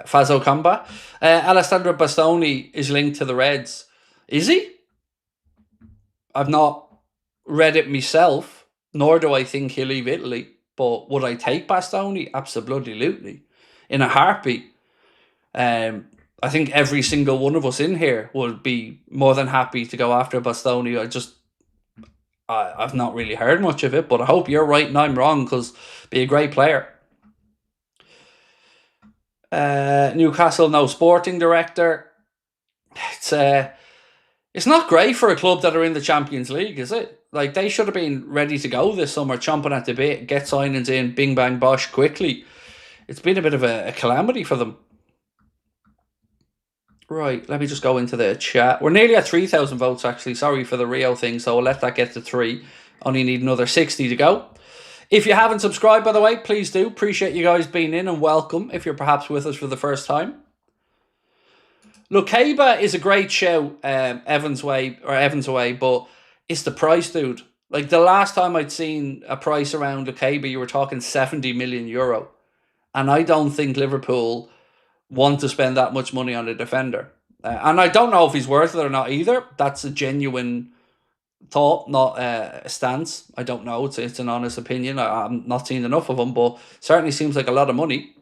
Fazo Combat. Alessandro Bastoni is linked to the Reds. Is he? I've not read it myself, nor do I think he'll leave Italy. But would I take Bastoni? Absolutely. In a heartbeat. I think every single one of us in here would be more than happy to go after Bastoni. I've not really heard much of it, but I hope you're right and I'm wrong because be a great player. Newcastle, no sporting director. It's not great for a club that are in the Champions League, is it? Like, they should have been ready to go this summer, chomping at the bit, get signings in, bing, bang, bosh, quickly. It's been a bit of a calamity for them. Right, let me just go into the chat. We're nearly at 3,000 votes, actually. Sorry for the Rio thing, so I'll let that get to 3. Only need another 60 to go. If you haven't subscribed, by the way, please do. Appreciate you guys being in and welcome if you're perhaps with us for the first time. Lukeba is a great show, Evans away, but it's the price, dude. Like, the last time I'd seen a price around Lukeba, you were talking 70 million euro. And I don't think Liverpool want to spend that much money on a defender. And I don't know if he's worth it or not either. That's a genuine thought, not a stance. I don't know. It's an honest opinion. I'm not seeing enough of him, but certainly seems like a lot of money.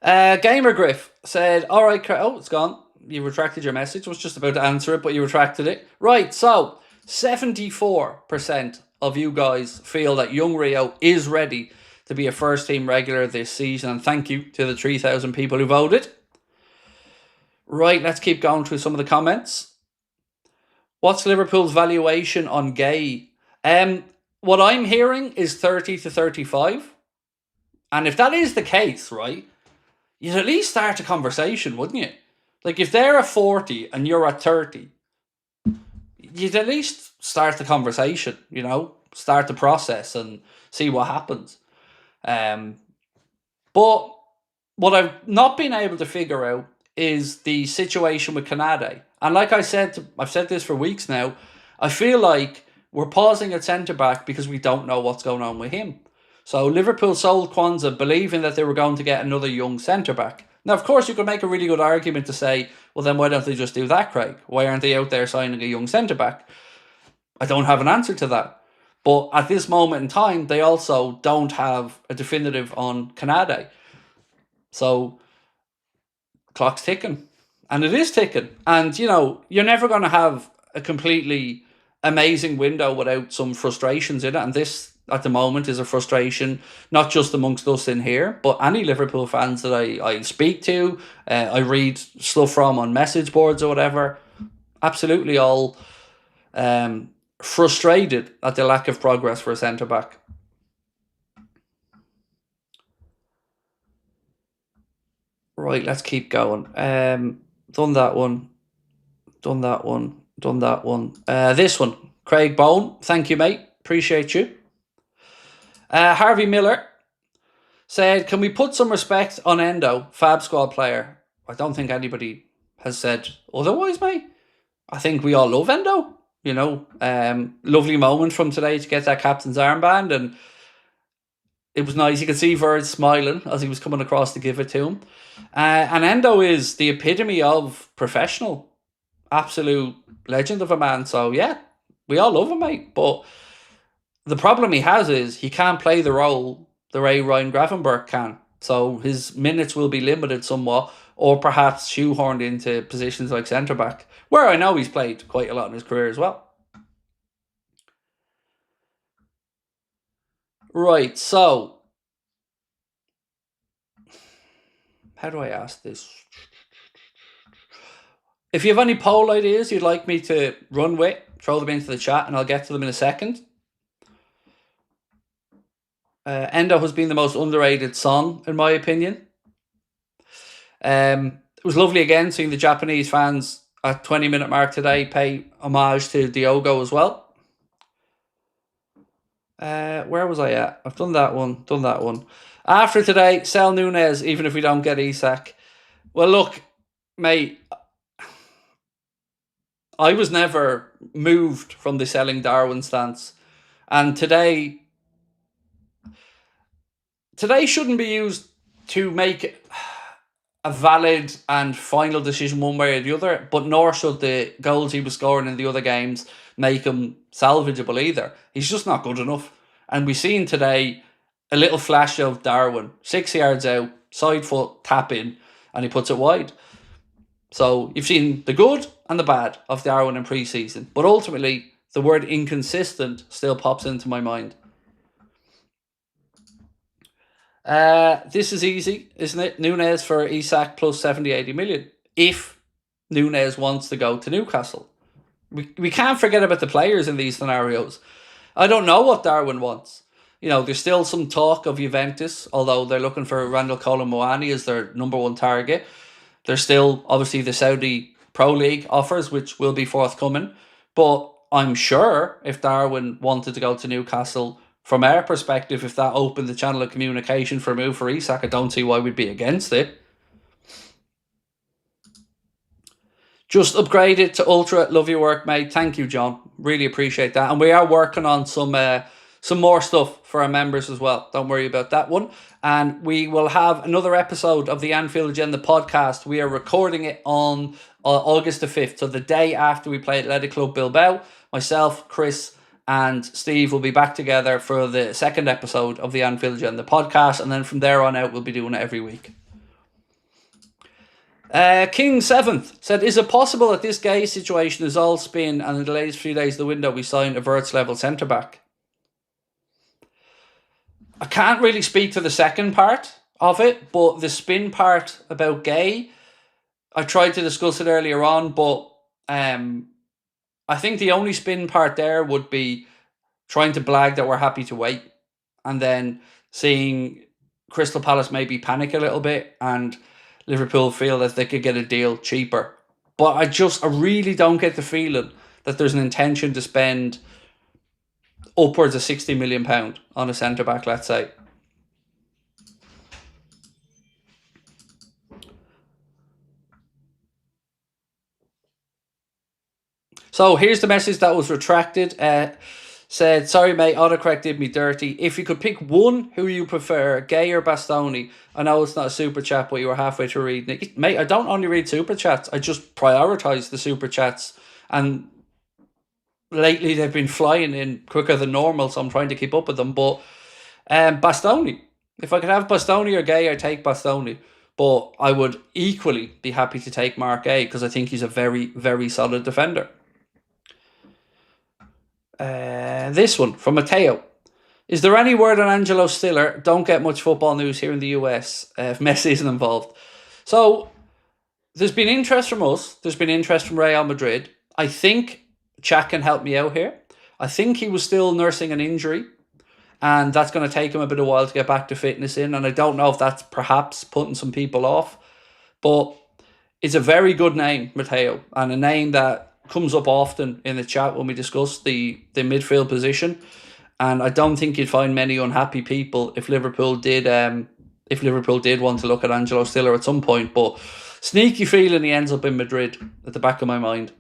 Gamer Griff said, all right, oh, it's gone. You retracted your message. I was just about to answer it, but you retracted it. Right, so 74% of you guys feel that young Rio is ready to be a first-team regular this season, and thank you to the 3,000 people who voted. Right, let's keep going through some of the comments. What's Liverpool's valuation on GUEHI? What I'm hearing is 30 to 35. And if that is the case, right, you'd at least start a conversation, wouldn't you? Like, if they're at 40 and you're at 30, you'd at least start the conversation, start the process and see what happens. But what I've not been able to figure out is the situation with Canade. And like I said, I've said this for weeks now, I feel like we're pausing at centre-back because we don't know what's going on with him. So Liverpool sold Kwanzaa believing that they were going to get another young centre-back. Now, of course, you could make a really good argument to say, well, then why don't they just do that, Craig? Why aren't they out there signing a young centre-back? I don't have an answer to that. But at this moment in time, they also don't have a definitive on Canade. So, clock's ticking. And it is ticking. And, you're never going to have a completely amazing window without some frustrations in it. And this, at the moment, is a frustration, not just amongst us in here, but any Liverpool fans that I speak to, I read stuff from on message boards or whatever, absolutely all frustrated at the lack of progress for a centre-back. Right, let's keep going. Done that one. This one, Craig Bone. Thank you, mate. Appreciate you. Harvey Miller said, can we put some respect on Endo, Fab Squad player? I don't think anybody has said otherwise, mate. I think we all love Endo. Lovely moment from today to get that captain's armband, and it was nice. You could see Verd smiling as he was coming across to give it to him. And Endo is the epitome of professional. Absolute legend of a man. So, yeah, we all love him, mate. But the problem he has is he can't play the role the way Ryan Gravenberch can. So his minutes will be limited somewhat, or perhaps shoehorned into positions like centre-back, where I know he's played quite a lot in his career as well. Right, so how do I ask this? If you have any poll ideas you'd like me to run with, throw them into the chat and I'll get to them in a second. Endo has been the most underrated song, in my opinion. It was lovely again seeing the Japanese fans at 20-minute mark today pay homage to Diogo as well. Where was I at? I've done that one. After today, sell Nunez, even if we don't get Isak. Well, look, mate, I was never moved from the selling Darwin stance. And today shouldn't be used to make a valid and final decision one way or the other, but nor should the goals he was scoring in the other games make him salvageable either. He's just not good enough. And we've seen today a little flash of Darwin, 6 yards out, side foot, tap in, and he puts it wide. So you've seen the good and the bad of Darwin in pre-season. But ultimately, the word inconsistent still pops into my mind. This is easy, isn't it? Nunez for Isak plus 70, 80 million. If Nunez wants to go to Newcastle. We can't forget about the players in these scenarios. I don't know what Darwin wants. There's still some talk of Juventus, although they're looking for Randall Kolo Muani as their number one target. There's still, obviously, the Saudi Pro League offers, which will be forthcoming. But I'm sure if Darwin wanted to go to Newcastle, from our perspective, if that opened the channel of communication for a move for Isak, I don't see why we'd be against it. Just upgrade it to Ultra. Love your work, mate. Thank you, John. Really appreciate that. And we are working on some more stuff for our members as well. Don't worry about that one. And we will have another episode of the Anfield Agenda podcast. We are recording it on August the 5th. So the day after we play Athletic Club Bilbao, myself, Chris, and Steve will be back together for the second episode of the Anfield Agenda podcast. And then from there on out, we'll be doing it every week. King 7th said, is it possible that this GUEHI situation is all spin and in the latest few days of the window we signed a Verts level centre-back? I can't really speak to the second part of it, but the spin part about GUEHI, I tried to discuss it earlier on, but I think the only spin part there would be trying to blag that we're happy to wait and then seeing Crystal Palace maybe panic a little bit and Liverpool feel that they could get a deal cheaper. But I really don't get the feeling that there's an intention to spend upwards of £60 million on a centre-back, let's say. So here's the message that was retracted. Said, sorry mate, autocorrect did me dirty. If you could pick one who you prefer, GUEHI or Bastoni, I know it's not a super chat, but you were halfway to reading it. Mate, I don't only read super chats, I just prioritise the super chats. And lately they've been flying in quicker than normal, so I'm trying to keep up with them. But Bastoni, if I could have Bastoni or Gay, I'd take Bastoni. But I would equally be happy to take Mark Gay because I think he's a very, very solid defender. This one from Matteo. Is there any word on Angelo Stiller? Don't get much football news here in the US if Messi isn't involved. So there's been interest from us. There's been interest from Real Madrid. I think Chat can help me out here. I think he was still nursing an injury, and that's going to take him a bit of a while to get back to fitness in. And I don't know if that's perhaps putting some people off. But it's a very good name, Matteo, and a name that comes up often in the chat when we discuss the midfield position. And I don't think you'd find many unhappy people if Liverpool did want to look at Angelo Stiller at some point. But sneaky feeling he ends up in Madrid at the back of my mind.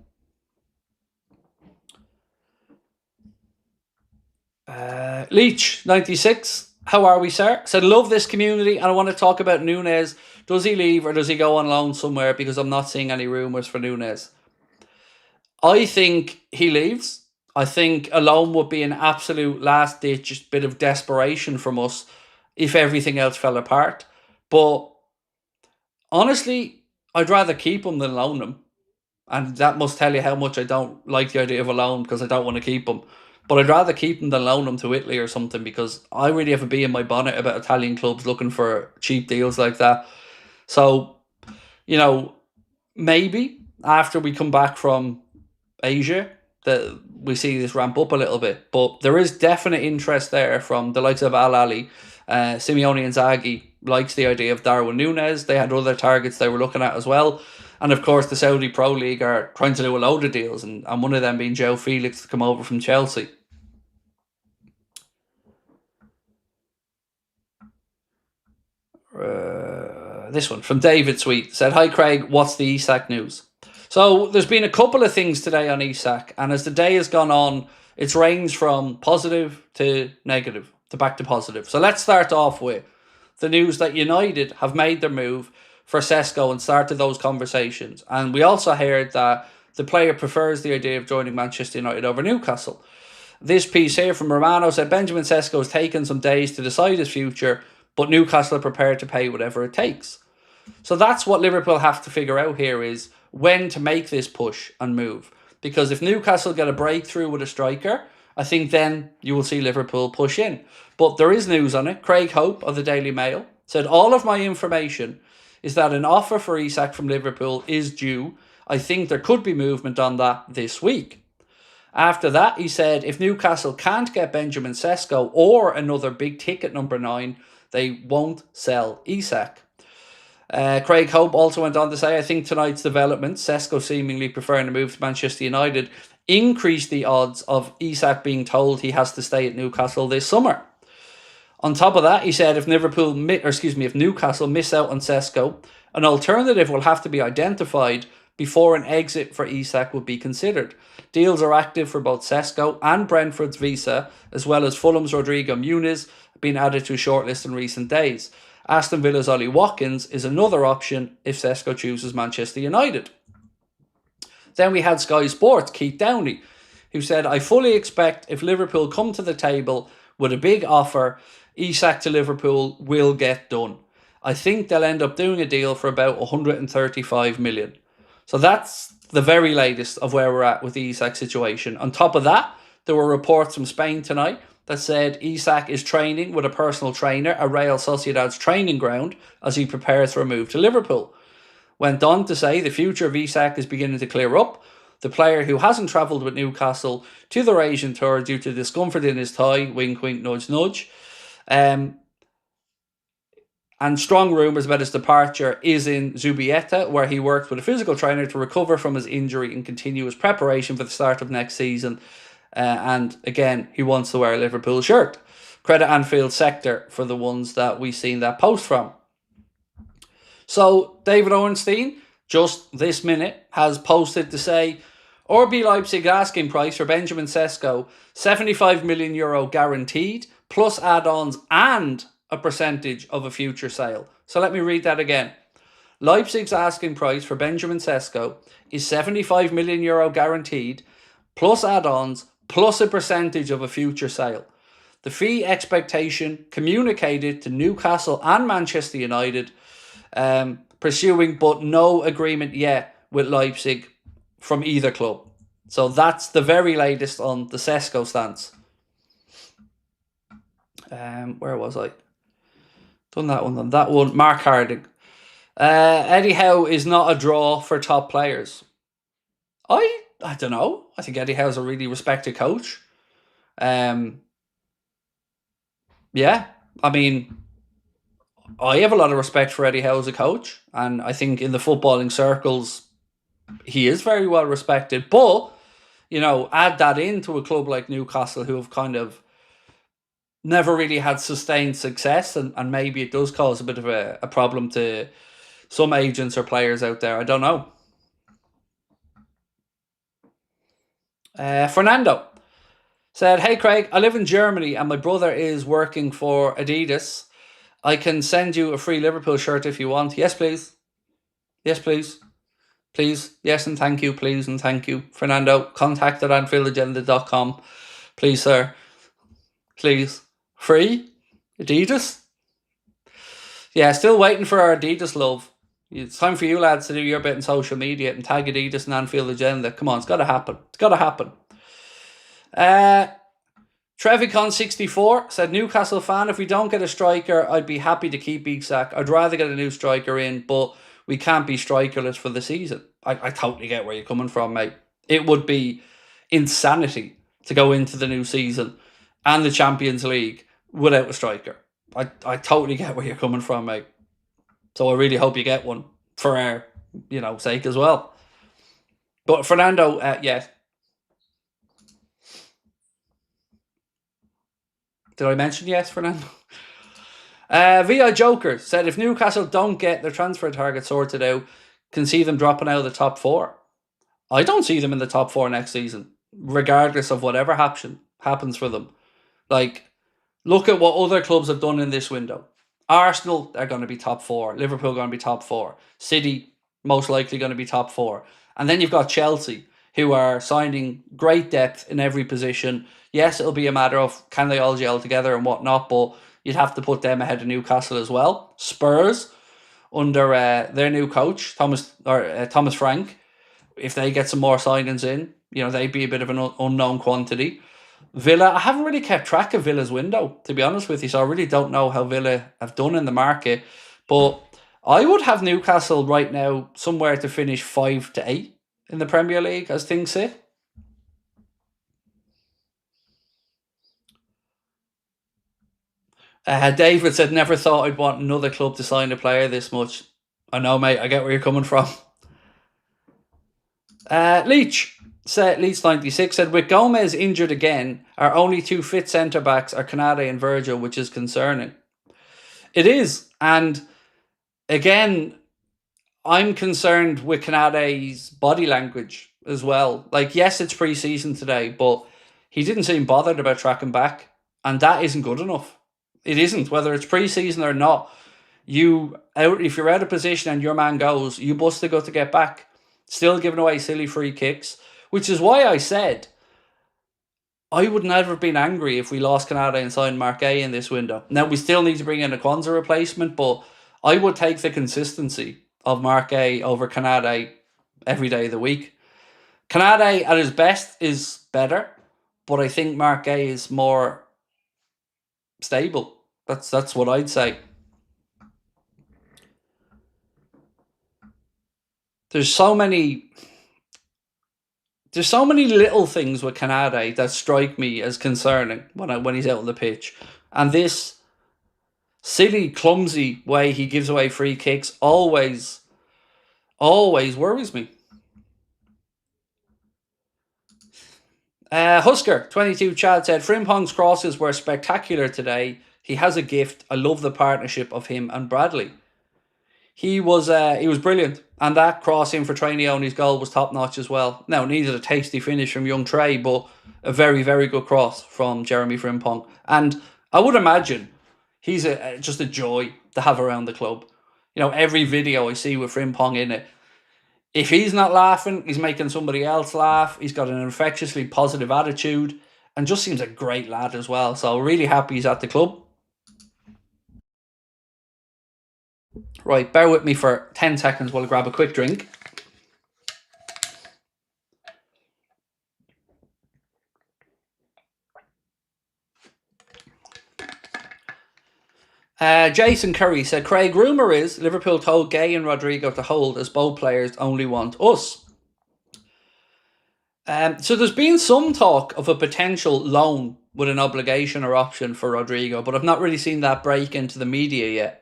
Leach 96. How are we, sir? Said, love this community and I want to talk about Núñez. Does he leave or does he go on loan somewhere? Because I'm not seeing any rumours for Núñez. I think he leaves. I think a loan would be an absolute last-ditch bit of desperation from us if everything else fell apart. But honestly, I'd rather keep him than loan him. And that must tell you how much I don't like the idea of a loan because I don't want to keep him. But I'd rather keep him than loan him to Italy or something because I really have a bee in my bonnet about Italian clubs looking for cheap deals like that. So, maybe after we come back from Asia, that we see this ramp up a little bit. But there is definite interest there from the likes of Al Ali. Simeone Inzaghi likes the idea of Darwin Núñez. They had other targets they were looking at as well. And of course, the Saudi Pro League are trying to do a load of deals, and one of them being Joe Felix to come over from Chelsea. This one from David Sweet said, hi Craig, what's the Isak news? So there's been a couple of things today on Isak, and as the day has gone on, it's ranged from positive to negative to back to positive. So let's start off with the news that United have made their move for Sesko and started those conversations. And we also heard that the player prefers the idea of joining Manchester United over Newcastle. This piece here from Romano said Benjamin Sesko has taken some days to decide his future, but Newcastle are prepared to pay whatever it takes. So that's what Liverpool have to figure out here is when to make this push and move. Because if Newcastle get a breakthrough with a striker, I think then you will see Liverpool push in. But there is news on it. Craig Hope of the Daily Mail said, all of my information is that an offer for Isak from Liverpool is due. I think there could be movement on that this week. After that, he said, if Newcastle can't get Benjamin Sesko or another big ticket number 9, they won't sell Isak. Craig Hope also went on to say, I think tonight's development, Sesko seemingly preferring to move to Manchester United, increased the odds of Isak being told he has to stay at Newcastle this summer. On top of that, he said if Newcastle miss out on Sesko, an alternative will have to be identified before an exit for Isak would be considered. Deals are active for both Sesko and Brentford's Visa, as well as Fulham's Rodrigo Muniz being added to a shortlist in recent days. Aston Villa's Ollie Watkins is another option if Sesko chooses Manchester United. Then we had Sky Sports' Keith Downey, who said, I fully expect if Liverpool come to the table with a big offer, Isak to Liverpool will get done. I think they'll end up doing a deal for about 135 million. So that's the very latest of where we're at with the Isak situation. On top of that, there were reports from Spain tonight that said Isak is training with a personal trainer at Real Sociedad's training ground as he prepares for a move to Liverpool. Went on to say the future of Isak is beginning to clear up. The player who hasn't travelled with Newcastle to the Asian tour due to discomfort in his thigh, wink wink nudge nudge, and strong rumours about his departure is in Zubieta, where he worked with a physical trainer to recover from his injury and continue his preparation for the start of next season. And again, he wants to wear a Liverpool shirt. Credit Anfield sector for the ones that we've seen that post from. So David Orenstein, just this minute, has posted to say, RB Leipzig asking price for Benjamin Sesko, €75 million guaranteed, plus add-ons and a percentage of a future sale. So let me read that again. Leipzig's asking price for Benjamin Sesko is €75 million guaranteed, plus add-ons, plus a percentage of a future sale. The fee expectation communicated to Newcastle and Manchester United, pursuing but no agreement yet with Leipzig from either club. So that's the very latest on the Sesko stance. Where was I? Done that one. That one. Mark Harding. Eddie Howe is not a draw for top players. I don't know. I think Eddie Howe's a really respected coach. Yeah, I mean, I have a lot of respect for Eddie Howe as a coach, and I think in the footballing circles, he is very well respected. But, add that into a club like Newcastle, who have kind of never really had sustained success, and maybe it does cause a bit of a problem to some agents or players out there. I don't know. Fernando said, "Hey Craig, I live in Germany and my brother is working for Adidas. I can send you a free Liverpool shirt if you want." Yes, please. Yes, please. Please. Yes, and thank you. Please, and thank you. Fernando, contact at AnfieldAgenda.com. Please, sir. Please. Free? Adidas? Yeah, still waiting for our Adidas love. It's time for you lads to do your bit in social media and tag Adidas and Anfield Agenda. Come on, it's got to happen. It's got to happen. Trevicon64 said, Newcastle fan, if we don't get a striker, I'd be happy to keep Isak. I'd rather get a new striker in, but we can't be strikerless for the season. I totally get where you're coming from, mate. It would be insanity to go into the new season and the Champions League without a striker. I totally get where you're coming from, mate. So I really hope you get one for our, sake as well. But Fernando, yeah. Did I mention yes, Fernando? VI Joker said, if Newcastle don't get their transfer target sorted out, can see them dropping out of the top four. I don't see them in the top four next season, regardless of whatever happens for them. Like, look at what other clubs have done in this window. Arsenal are going to be top four. Liverpool are going to be top four. City, most likely going to be top four. And then you've got Chelsea, who are signing great depth in every position. Yes, it'll be a matter of can they all gel together and whatnot, but you'd have to put them ahead of Newcastle as well. Spurs, under their new coach, Thomas Frank, if they get some more signings in, they'd be a bit of an unknown quantity. Villa, I haven't really kept track of Villa's window, to be honest with you, so I really don't know how Villa have done in the market. But I would have Newcastle right now somewhere to finish 5 to 8 in the Premier League as things sit. David said, never thought I'd want another club to sign a player this much. I know, mate, I get where you're coming from. Leach96 said, with Gomez injured again, our only two fit centre-backs are Canade and Virgil, which is concerning. It is, and again, I'm concerned with Canade's body language as well. Like, yes, it's pre-season today, but he didn't seem bothered about tracking back, and that isn't good enough. It isn't, whether it's pre-season or not. If you're out of position and your man goes, you bust the gut to get back. Still giving away silly free kicks, which is why I said I would never have been angry if we lost Canada and signed Mark A in this window. Now, we still need to bring in a Kwanzaa replacement, but I would take the consistency of Mark A over Canada every day of the week. Canada at his best is better, but I think Mark A is more stable. That's what I'd say. There's so many little things with Canada that strike me as concerning when he's out on the pitch. And this silly, clumsy way he gives away free kicks always worries me. Husker22 Chad said, Frimpong's crosses were spectacular today. He has a gift. I love the partnership of him and Bradley. He was brilliant, and that cross in for Trainioni's goal was top notch as well. Now, it needed a tasty finish from young Trey, but a very, very good cross from Jeremy Frimpong. And I would imagine he's just a joy to have around the club. Every video I see with Frimpong in it, If he's not laughing, he's making somebody else laugh. He's got an infectiously positive attitude and just seems a great lad as well. So really happy he's at the club. Right, bear with me for 10 seconds while I grab a quick drink. Jason Curry said, Craig, rumour is Liverpool told Gay and Rodrigo to hold as both players only want us. So there's been some talk of a potential loan with an obligation or option for Rodrigo, but I've not really seen that break into the media yet.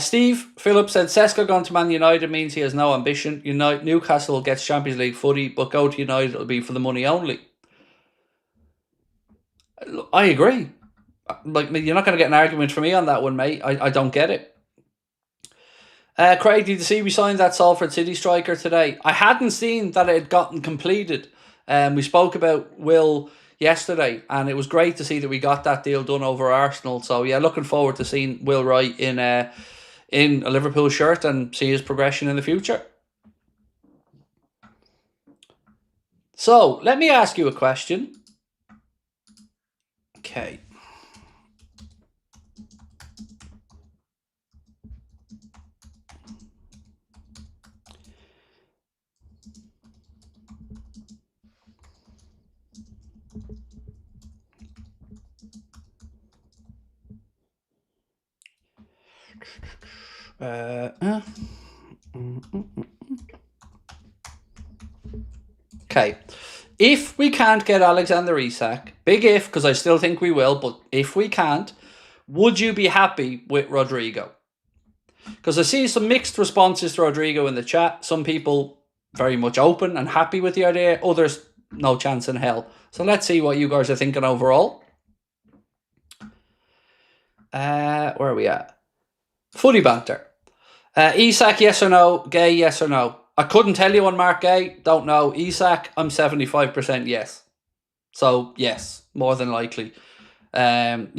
Steve Phillips said, Sesko gone to Man United means he has no ambition. Newcastle gets Champions League footy, but go to United it'll be for the money only. I agree. Like, you're not going to get an argument from me on that one, mate. I don't get it. Craig, did you see we signed that Salford City striker today? I hadn't seen that it had gotten completed. We spoke about Will yesterday, and it was great to see that we got that deal done over Arsenal. So yeah, looking forward to seeing Will Wright in a Liverpool shirt and see his progression in the future. So let me ask you a question. Okay. Okay. If we can't get Alexander Isak, big if, because I still think we will, but if we can't, would you be happy with Rodrigo? Because I see some mixed responses to Rodrigo in the chat. Some people very much open and happy with the idea. Others, no chance in hell. So let's see what you guys are thinking overall. Where are we at? Footy banter. Isak, yes or no? Gay, yes or no? I couldn't tell you on Mark Gay. Don't know. Isak, I'm 75% yes. So, yes, more than likely. Gun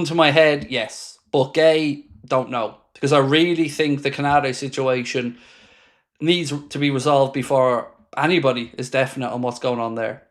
to my head, yes. But Gay, don't know. Because I really think the Canade situation needs to be resolved before anybody is definite on what's going on there.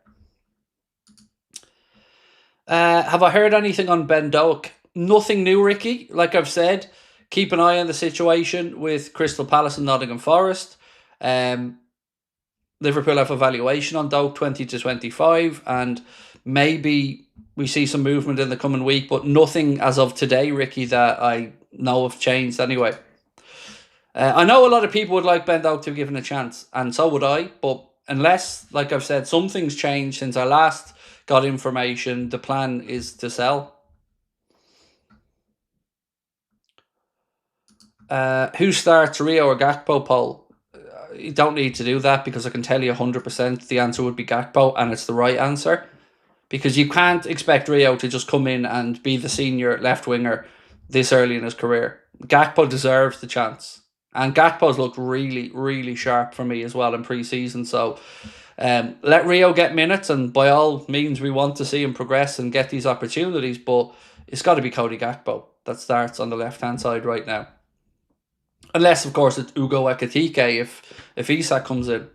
Have I heard anything on Ben Doak? Nothing new, Ricky. Like I've said, keep an eye on the situation with Crystal Palace and Nottingham Forest. Liverpool have a valuation on Doak 20 to 25, and maybe we see some movement in the coming week, but nothing as of today, Ricky, that I know have changed anyway. I know a lot of people would like Ben Doak to be given a chance, and so would I, but unless, like I've said, something's changed since I last got information, the plan is to sell. Who starts, Rio or Gakpo poll? You don't need to do that because I can tell you 100% the answer would be Gakpo, and it's the right answer. Because you can't expect Rio to just come in and be the senior left winger this early in his career. Gakpo deserves the chance. And Gakpo's looked really, really sharp for me as well in pre-season. So let Rio get minutes, and by all means we want to see him progress and get these opportunities, but it's got to be Cody Gakpo that starts on the left-hand side right now. Unless, of course, it's Ugo Ekitike if Isak comes in.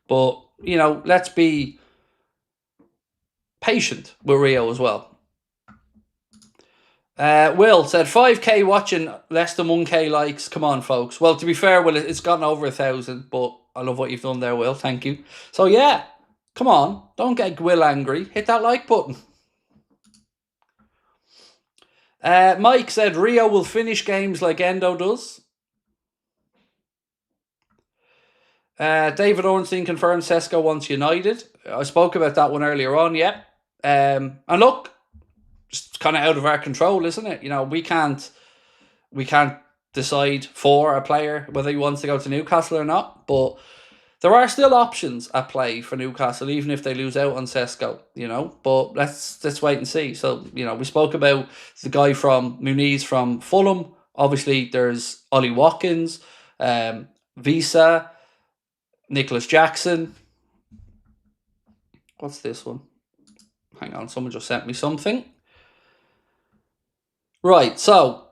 But, let's be patient with Rio as well. Will said 5k watching, less than 1k likes. Come on, folks. Well, to be fair, Will, it's gotten over 1,000, but I love what you've done there, Will. Thank you. So yeah, come on, don't get Will angry. Hit that like button. Mike said Rio will finish games like Endo does. David Ornstein confirmed Sesko wants United. I spoke about that one earlier on, yeah. And look, it's kind of out of our control, isn't it? We can't decide for a player whether he wants to go to Newcastle or not, but there are still options at play for Newcastle, even if they lose out on Sesko, but let's wait and see. So, we spoke about the guy from Muniz from Fulham. Obviously, there's Ollie Watkins, Visa, Nicholas Jackson. What's this one? Hang on, someone just sent me something. Right, so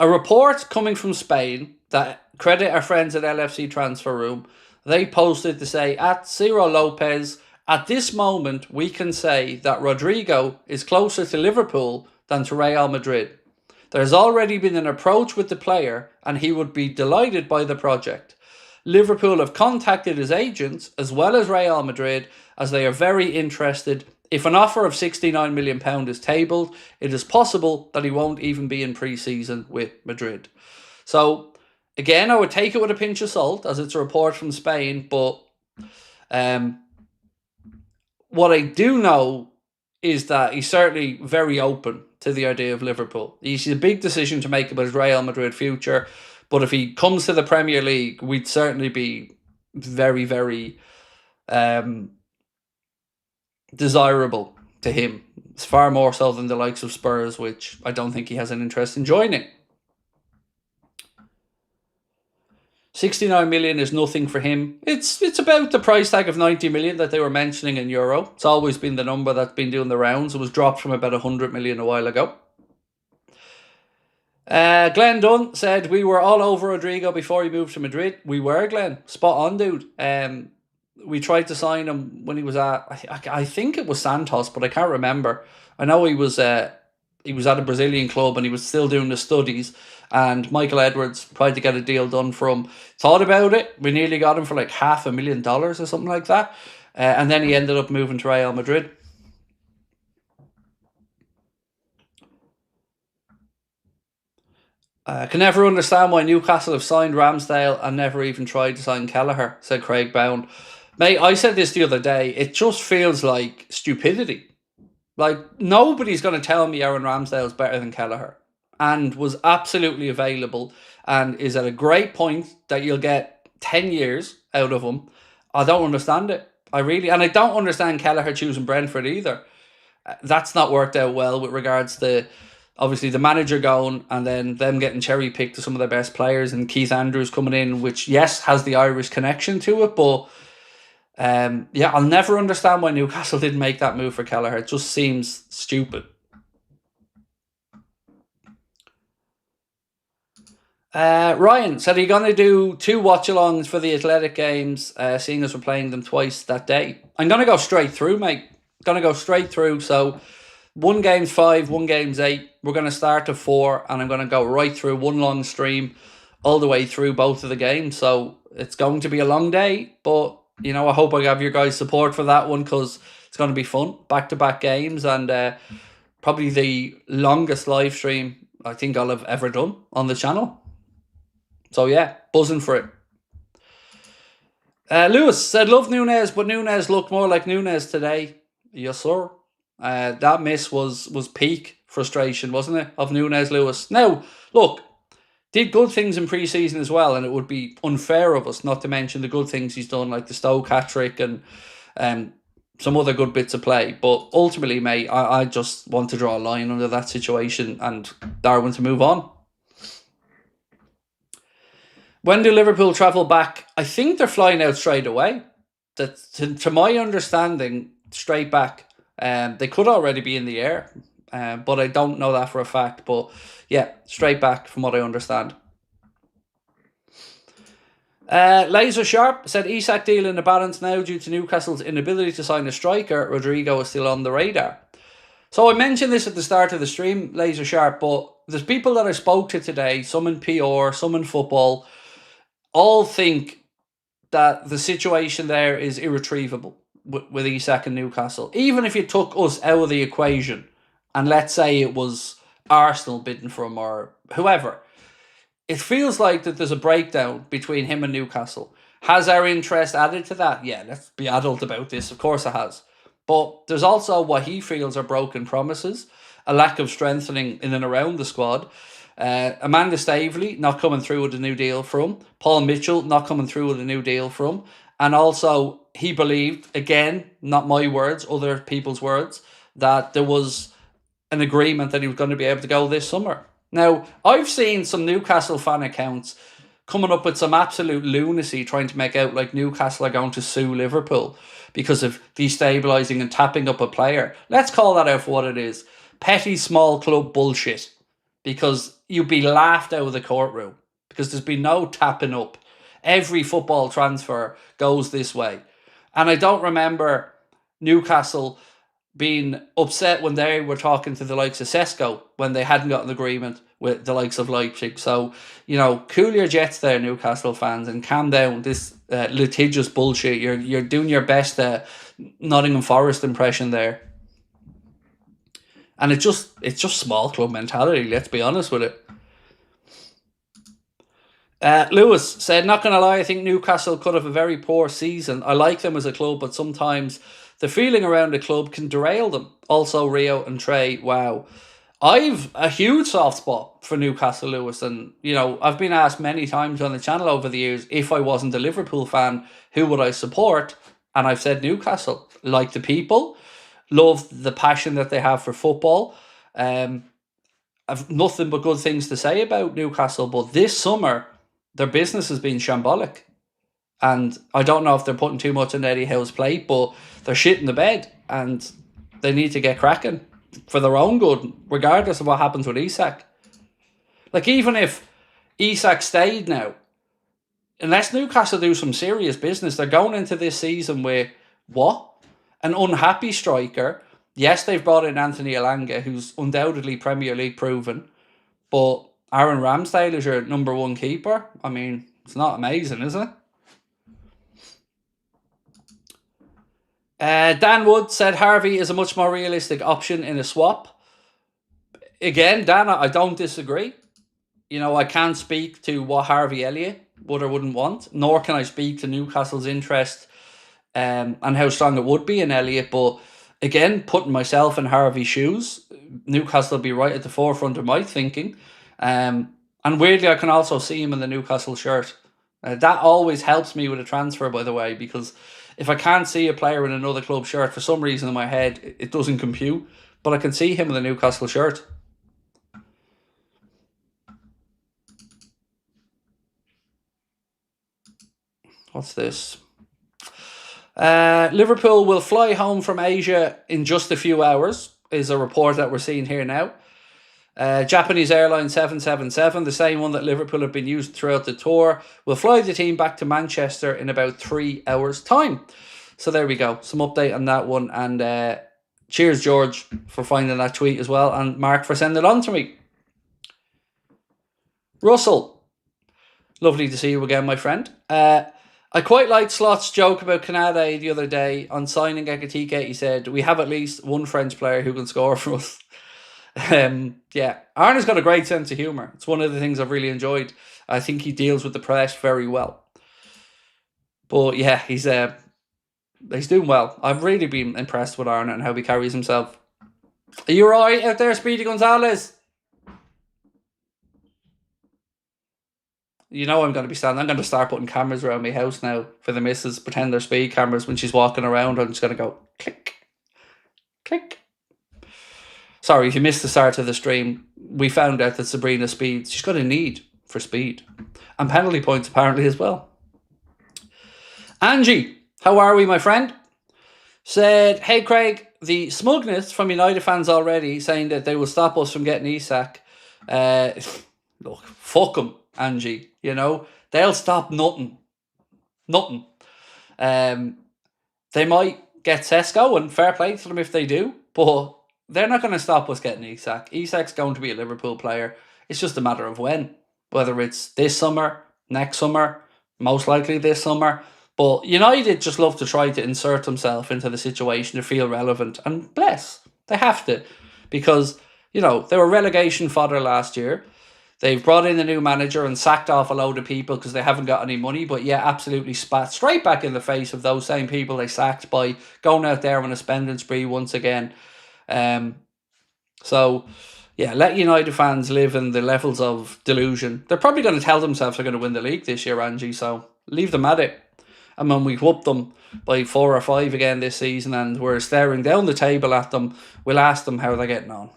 a report coming from Spain that credit our friends at LFC Transfer Room, they posted to say, at Ciro Lopez, at this moment, we can say that Rodrigo is closer to Liverpool than to Real Madrid. There's already been an approach with the player and he would be delighted by the project. Liverpool have contacted his agents as well as Real Madrid as they are very interested. If an offer of £69 million is tabled, it is possible that he won't even be in pre-season with Madrid. So, again, I would take it with a pinch of salt as it's a report from Spain, but what I do know is that he's certainly very open to the idea of Liverpool. He's a big decision to make about his Real Madrid future, but if he comes to the Premier League, we'd certainly be very, very desirable to him. It's far more so than the likes of Spurs, which I don't think he has an interest in joining. 69 million is nothing for him. It's about the price tag of 90 million that they were mentioning in Euro. It's always been the number that's been doing the rounds. It was dropped from about 100 million a while ago. Glenn Dunn said, we were all over Rodrigo before he moved to Madrid. We were, Glenn. Spot on, dude. We tried to sign him when he was at, I think it was Santos, but I can't remember. I know he was at a Brazilian club and he was still doing the studies, and Michael Edwards tried to get a deal done for him. Thought about it. We nearly got him for like $500,000 or something like that. And then he ended up moving to Real Madrid. Can never understand why Newcastle have signed Ramsdale and never even tried to sign Kelleher, said Craig Bound. Mate, I said this the other day. It just feels like stupidity. Like, nobody's going to tell me Aaron Ramsdale's better than Kelleher and was absolutely available and is at a great point that you'll get 10 years out of him. I don't understand it. And I don't understand Kelleher choosing Brentford either. That's not worked out well with regards to, obviously, the manager going and then them getting cherry-picked to some of their best players and Keith Andrews coming in, which, yes, has the Irish connection to it, but I'll never understand why Newcastle didn't make that move for Kelleher. It just seems stupid. Ryan said, are you going to do 2 watch-alongs for the Athletic games, seeing as we're playing them twice that day? I'm going to go straight through, mate. Going to go straight through. So, one game's 5, one game's 8. We're going to start at 4, and I'm going to go right through one long stream all the way through both of the games. So, it's going to be a long day, but you know, I hope I have your guys' support for that one because it's going to be fun. Back-to-back games and probably the longest live stream I think I'll have ever done on the channel. So, yeah, buzzing for it. Lewis said, love Núñez, but Núñez looked more like Núñez today. Yes, sir. That miss was peak frustration, wasn't it, of Núñez, Lewis? Now, look, did good things in pre-season as well, and it would be unfair of us not to mention the good things he's done, like the Stoke hat-trick and some other good bits of play. But ultimately, mate, I just want to draw a line under that situation and Darwin to move on. When do Liverpool travel back? I think they're flying out straight away. That, to my understanding, straight back. They could already be in the air, but I don't know that for a fact. But yeah, straight back from what I understand. Laser Sharp said, Isak deal in the balance now due to Newcastle's inability to sign a striker. Rodrigo is still on the radar. So I mentioned this at the start of the stream, Laser Sharp, but there's people that I spoke to today, some in PR, some in football, all think that the situation there is irretrievable with Isak and Newcastle. Even if you took us out of the equation and let's say it was Arsenal bidding for him or whoever, it feels like that there's a breakdown between him and Newcastle. Has our interest added to that? Yeah, let's be adult about this. Of course it has. But there's also what he feels are broken promises, a lack of strengthening in and around the squad. Amanda Staveley not coming through with a new deal for him. Paul Mitchell not coming through with a new deal for him. And also, he believed, again, not my words, other people's words, that there was an agreement that he was going to be able to go this summer. Now, I've seen some Newcastle fan accounts coming up with some absolute lunacy trying to make out like Newcastle are going to sue Liverpool because of destabilising and tapping up a player. Let's call that out for what it is. Petty small club bullshit. Because you'd be laughed out of the courtroom because there's been no tapping up. Every football transfer goes this way. And I don't remember Newcastle being upset when they were talking to the likes of Sesko when they hadn't got an agreement with the likes of Leipzig. So, cool your jets there, Newcastle fans, and calm down this litigious bullshit. You're doing your best Nottingham Forest impression there. And it's just small club mentality, let's be honest with it. Lewis said, not going to lie, I think Newcastle could have a very poor season. I like them as a club, but sometimes the feeling around the club can derail them. Also, Rio and Trey, wow. I've a huge soft spot for Newcastle, Lewis. And, I've been asked many times on the channel over the years, if I wasn't a Liverpool fan, who would I support? And I've said Newcastle. Like the people, love the passion that they have for football. I've nothing but good things to say about Newcastle. But this summer, their business has been shambolic. And I don't know if they're putting too much on Eddie Howe's plate, but they're shitting the bed and they need to get cracking for their own good, regardless of what happens with Isak. Like, even if Isak stayed now, unless Newcastle do some serious business, they're going into this season with, what? An unhappy striker. Yes, they've brought in Anthony Elanga, who's undoubtedly Premier League proven, but Aaron Ramsdale is your number one keeper. I mean, it's not amazing, is it? Dan Wood said Harvey is a much more realistic option in a swap. Again, Dan, I don't disagree. I can't speak to what Harvey Elliott would or wouldn't want, nor can I speak to Newcastle's interest and how strong it would be in Elliott. But again, putting myself in Harvey's shoes, Newcastle will be right at the forefront of my thinking. And weirdly, I can also see him in the Newcastle shirt. That always helps me with a transfer, by the way, because if I can't see a player in another club shirt, for some reason in my head, it doesn't compute. But I can see him in the Newcastle shirt. What's this? Liverpool will fly home from Asia in just a few hours, is a report that we're seeing here now. Japanese airline 777, the same one that Liverpool have been using throughout the tour, will fly the team back to Manchester in about 3 hours' time. So there we go. Some update on that one. And cheers, George, for finding that tweet as well. And Mark for sending it on to me. Russell, lovely to see you again, my friend. I quite liked Slot's joke about Canada the other day on signing Ekatike. He said, we have at least one French player who can score for us. Yeah, Arna's got a great sense of humour. It's one of the things I've really enjoyed. I think he deals with the press very well. But yeah, he's doing well. I've really been impressed with Arna and how he carries himself. Are you alright out there, Speedy Gonzalez? I'm going to be standing. I'm going to start putting cameras around my house now for the missus. Pretend they're speed cameras when she's walking around. I'm just going to go click, click. Sorry, if you missed the start of the stream, we found out that Sabrina Speed, she's got a need for speed. And penalty points apparently as well. Angie, how are we, my friend? Said, hey Craig, the smugness from United fans already saying that they will stop us from getting Isak. Look, fuck them, Angie. They'll stop nothing. Nothing. They might get Sesko, and fair play to them if they do, but they're not going to stop us getting Isak. Isak's going to be a Liverpool player. It's just a matter of when. Whether it's this summer, next summer, most likely this summer. But United just love to try to insert themselves into the situation to feel relevant. And bless, they have to. Because, they were relegation fodder last year. They've brought in a new manager and sacked off a load of people because they haven't got any money. But yeah, absolutely spat straight back in the face of those same people they sacked by going out there on a spending spree once again. So, yeah, let United fans live in the levels of delusion. They're probably going to tell themselves they're going to win the league this year, Angie. So leave them at it. And when we whoop them by 4 or 5 again this season and we're staring down the table at them, we'll ask them how they're getting on.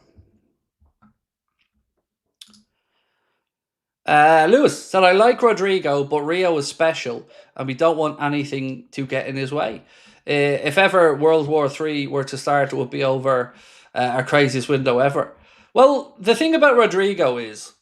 Lewis said, I like Rodrigo, but Rio is special and we don't want anything to get in his way. If ever World War III were to start, it would be over our craziest window ever. Well, the thing about Rodrigo is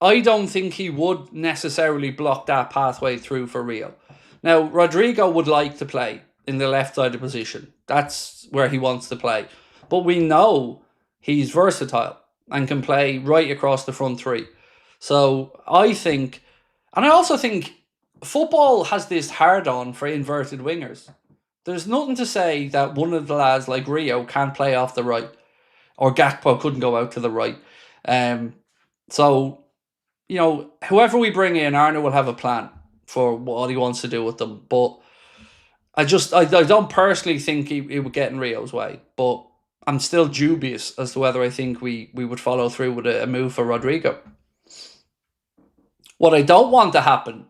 I don't think he would necessarily block that pathway through for Rio. Now, Rodrigo would like to play in the left-sided position. That's where he wants to play. But we know he's versatile and can play right across the front three. So I think, and I also think football has this hard-on for inverted wingers. There's nothing to say that one of the lads like Rio can't play off the right, or Gakpo couldn't go out to the right. So, whoever we bring in, Arno will have a plan for what he wants to do with them. But I don't personally think he would get in Rio's way. But I'm still dubious as to whether I think we would follow through with a move for Rodrigo. What I don't want to happen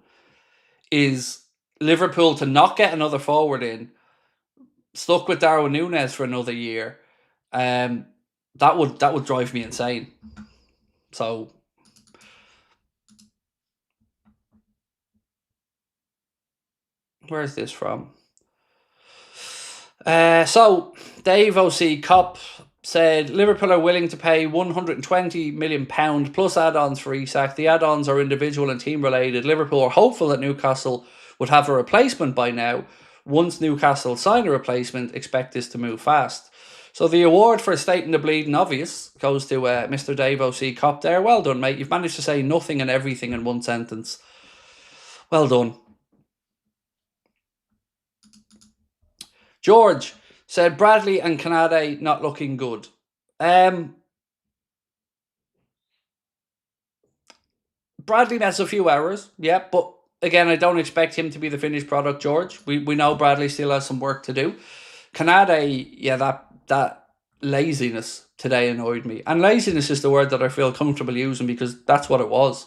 is Liverpool to not get another forward in, stuck with Darwin Núñez for another year. That would drive me insane. So where's this from? So Dave OC Cop said Liverpool are willing to pay £120 million plus add-ons for Isak. The add-ons are individual and team related. Liverpool are hopeful that Newcastle would have a replacement by now. Once Newcastle sign a replacement, expect this to move fast. So the award for stating the bleeding obvious goes to Mr. Dave OC Cop there. Well done, mate. You've managed to say nothing and everything in one sentence. Well done. George said Bradley and Canade not looking good. Bradley has a few errors, yeah, but again, I don't expect him to be the finished product, George. We know Bradley still has some work to do. Canade, yeah, that laziness today annoyed me. And laziness is the word that I feel comfortable using because that's what it was.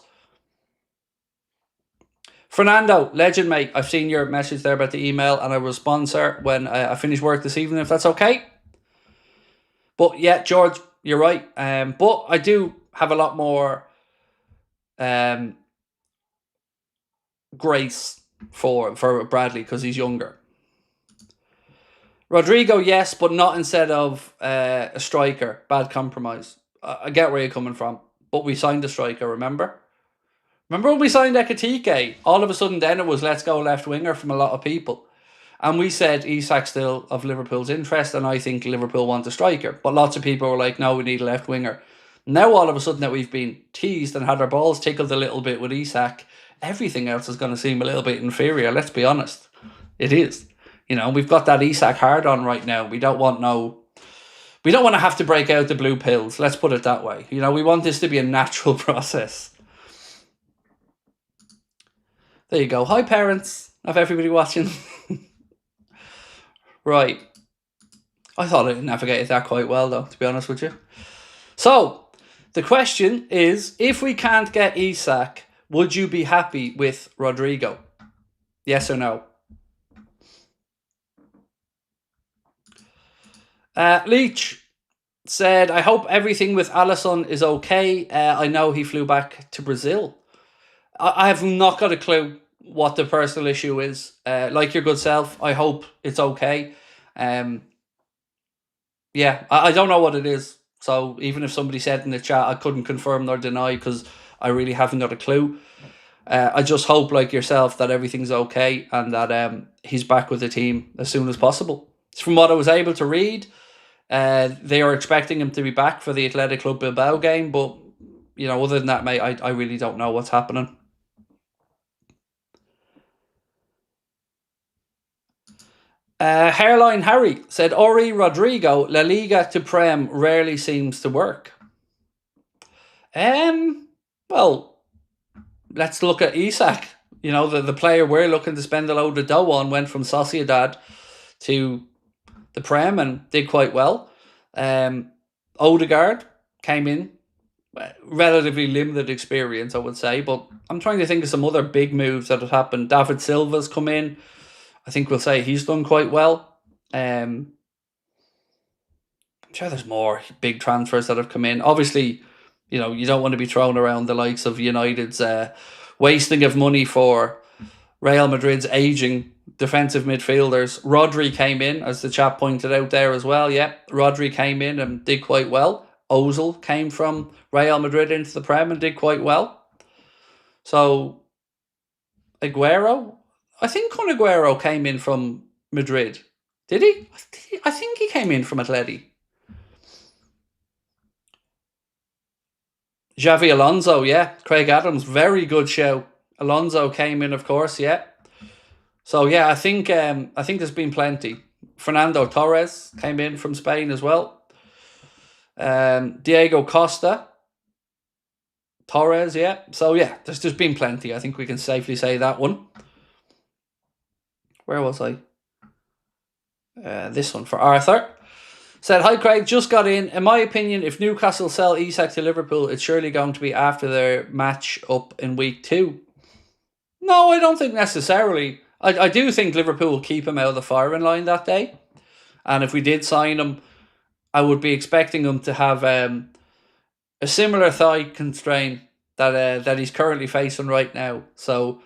Fernando, legend, mate. I've seen your message there about the email and I will respond, sir, when I finish work this evening, if that's okay. But yeah, George, you're right. But I do have a lot more grace for Bradley because he's younger. Rodrigo, yes, but not instead of a striker. Bad compromise. I get where you're coming from. But we signed a striker, remember? Remember when we signed Ekitike? All of a sudden then it was let's go left winger from a lot of people. And we said Isak still of Liverpool's interest and I think Liverpool want a striker. But lots of people were like, no, we need a left winger. Now all of a sudden that we've been teased and had our balls tickled a little bit with Isak, everything else is going to seem a little bit inferior, let's be honest. It is. We've got that Isak hard on right now. We don't want to have to break out the blue pills, let's put it that way. We want this to be a natural process. There you go. Hi, parents of everybody watching. Right. I thought I navigated that quite well, though, to be honest with you. So, the question is, if we can't get Isak, would you be happy with Rodrigo? Yes or no? Leach said, I hope everything with Alisson is okay. I know he flew back to Brazil. I have not got a clue what the personal issue is. Like your good self, I hope it's okay. Yeah, I don't know what it is. So even if somebody said in the chat, I couldn't confirm nor deny because I really haven't got a clue. I just hope, like yourself, that everything's okay and that he's back with the team as soon as possible. From what I was able to read, they are expecting him to be back for the Athletic Club Bilbao game. But, other than that, mate, I really don't know what's happening. Hairline Harry said, Ori Rodrigo, La Liga to Prem rarely seems to work. Well, let's look at Isak. The player we're looking to spend a load of dough on went from Sociedad to the Prem and did quite well. Odegaard came in, relatively limited experience, I would say, but I'm trying to think of some other big moves that have happened. David Silva's come in. I think we'll say he's done quite well. I'm sure there's more big transfers that have come in. Obviously, you don't want to be thrown around the likes of United's wasting of money for Real Madrid's aging defensive midfielders. Rodri came in, as the chap pointed out there as well. Yeah, Rodri came in and did quite well. Ozil came from Real Madrid into the Prem and did quite well. So Aguero, I think Kun Aguero came in from Madrid. Did he? I think he came in from Atleti. Xavi Alonso, yeah. Craig Adams, very good show. Alonso came in, of course, yeah. So yeah, I think there's been plenty. Fernando Torres came in from Spain as well. Diego Costa, Torres, yeah. So yeah, there's just been plenty. I think we can safely say that one. Where was I? This one for Arthur. Said, hi Craig, just got in. In my opinion, if Newcastle sell Isak to Liverpool, it's surely going to be after their match up in week 2. No, I don't think necessarily. I do think Liverpool will keep him out of the firing line that day. And if we did sign him, I would be expecting him to have a similar thigh constraint that he's currently facing right now. So,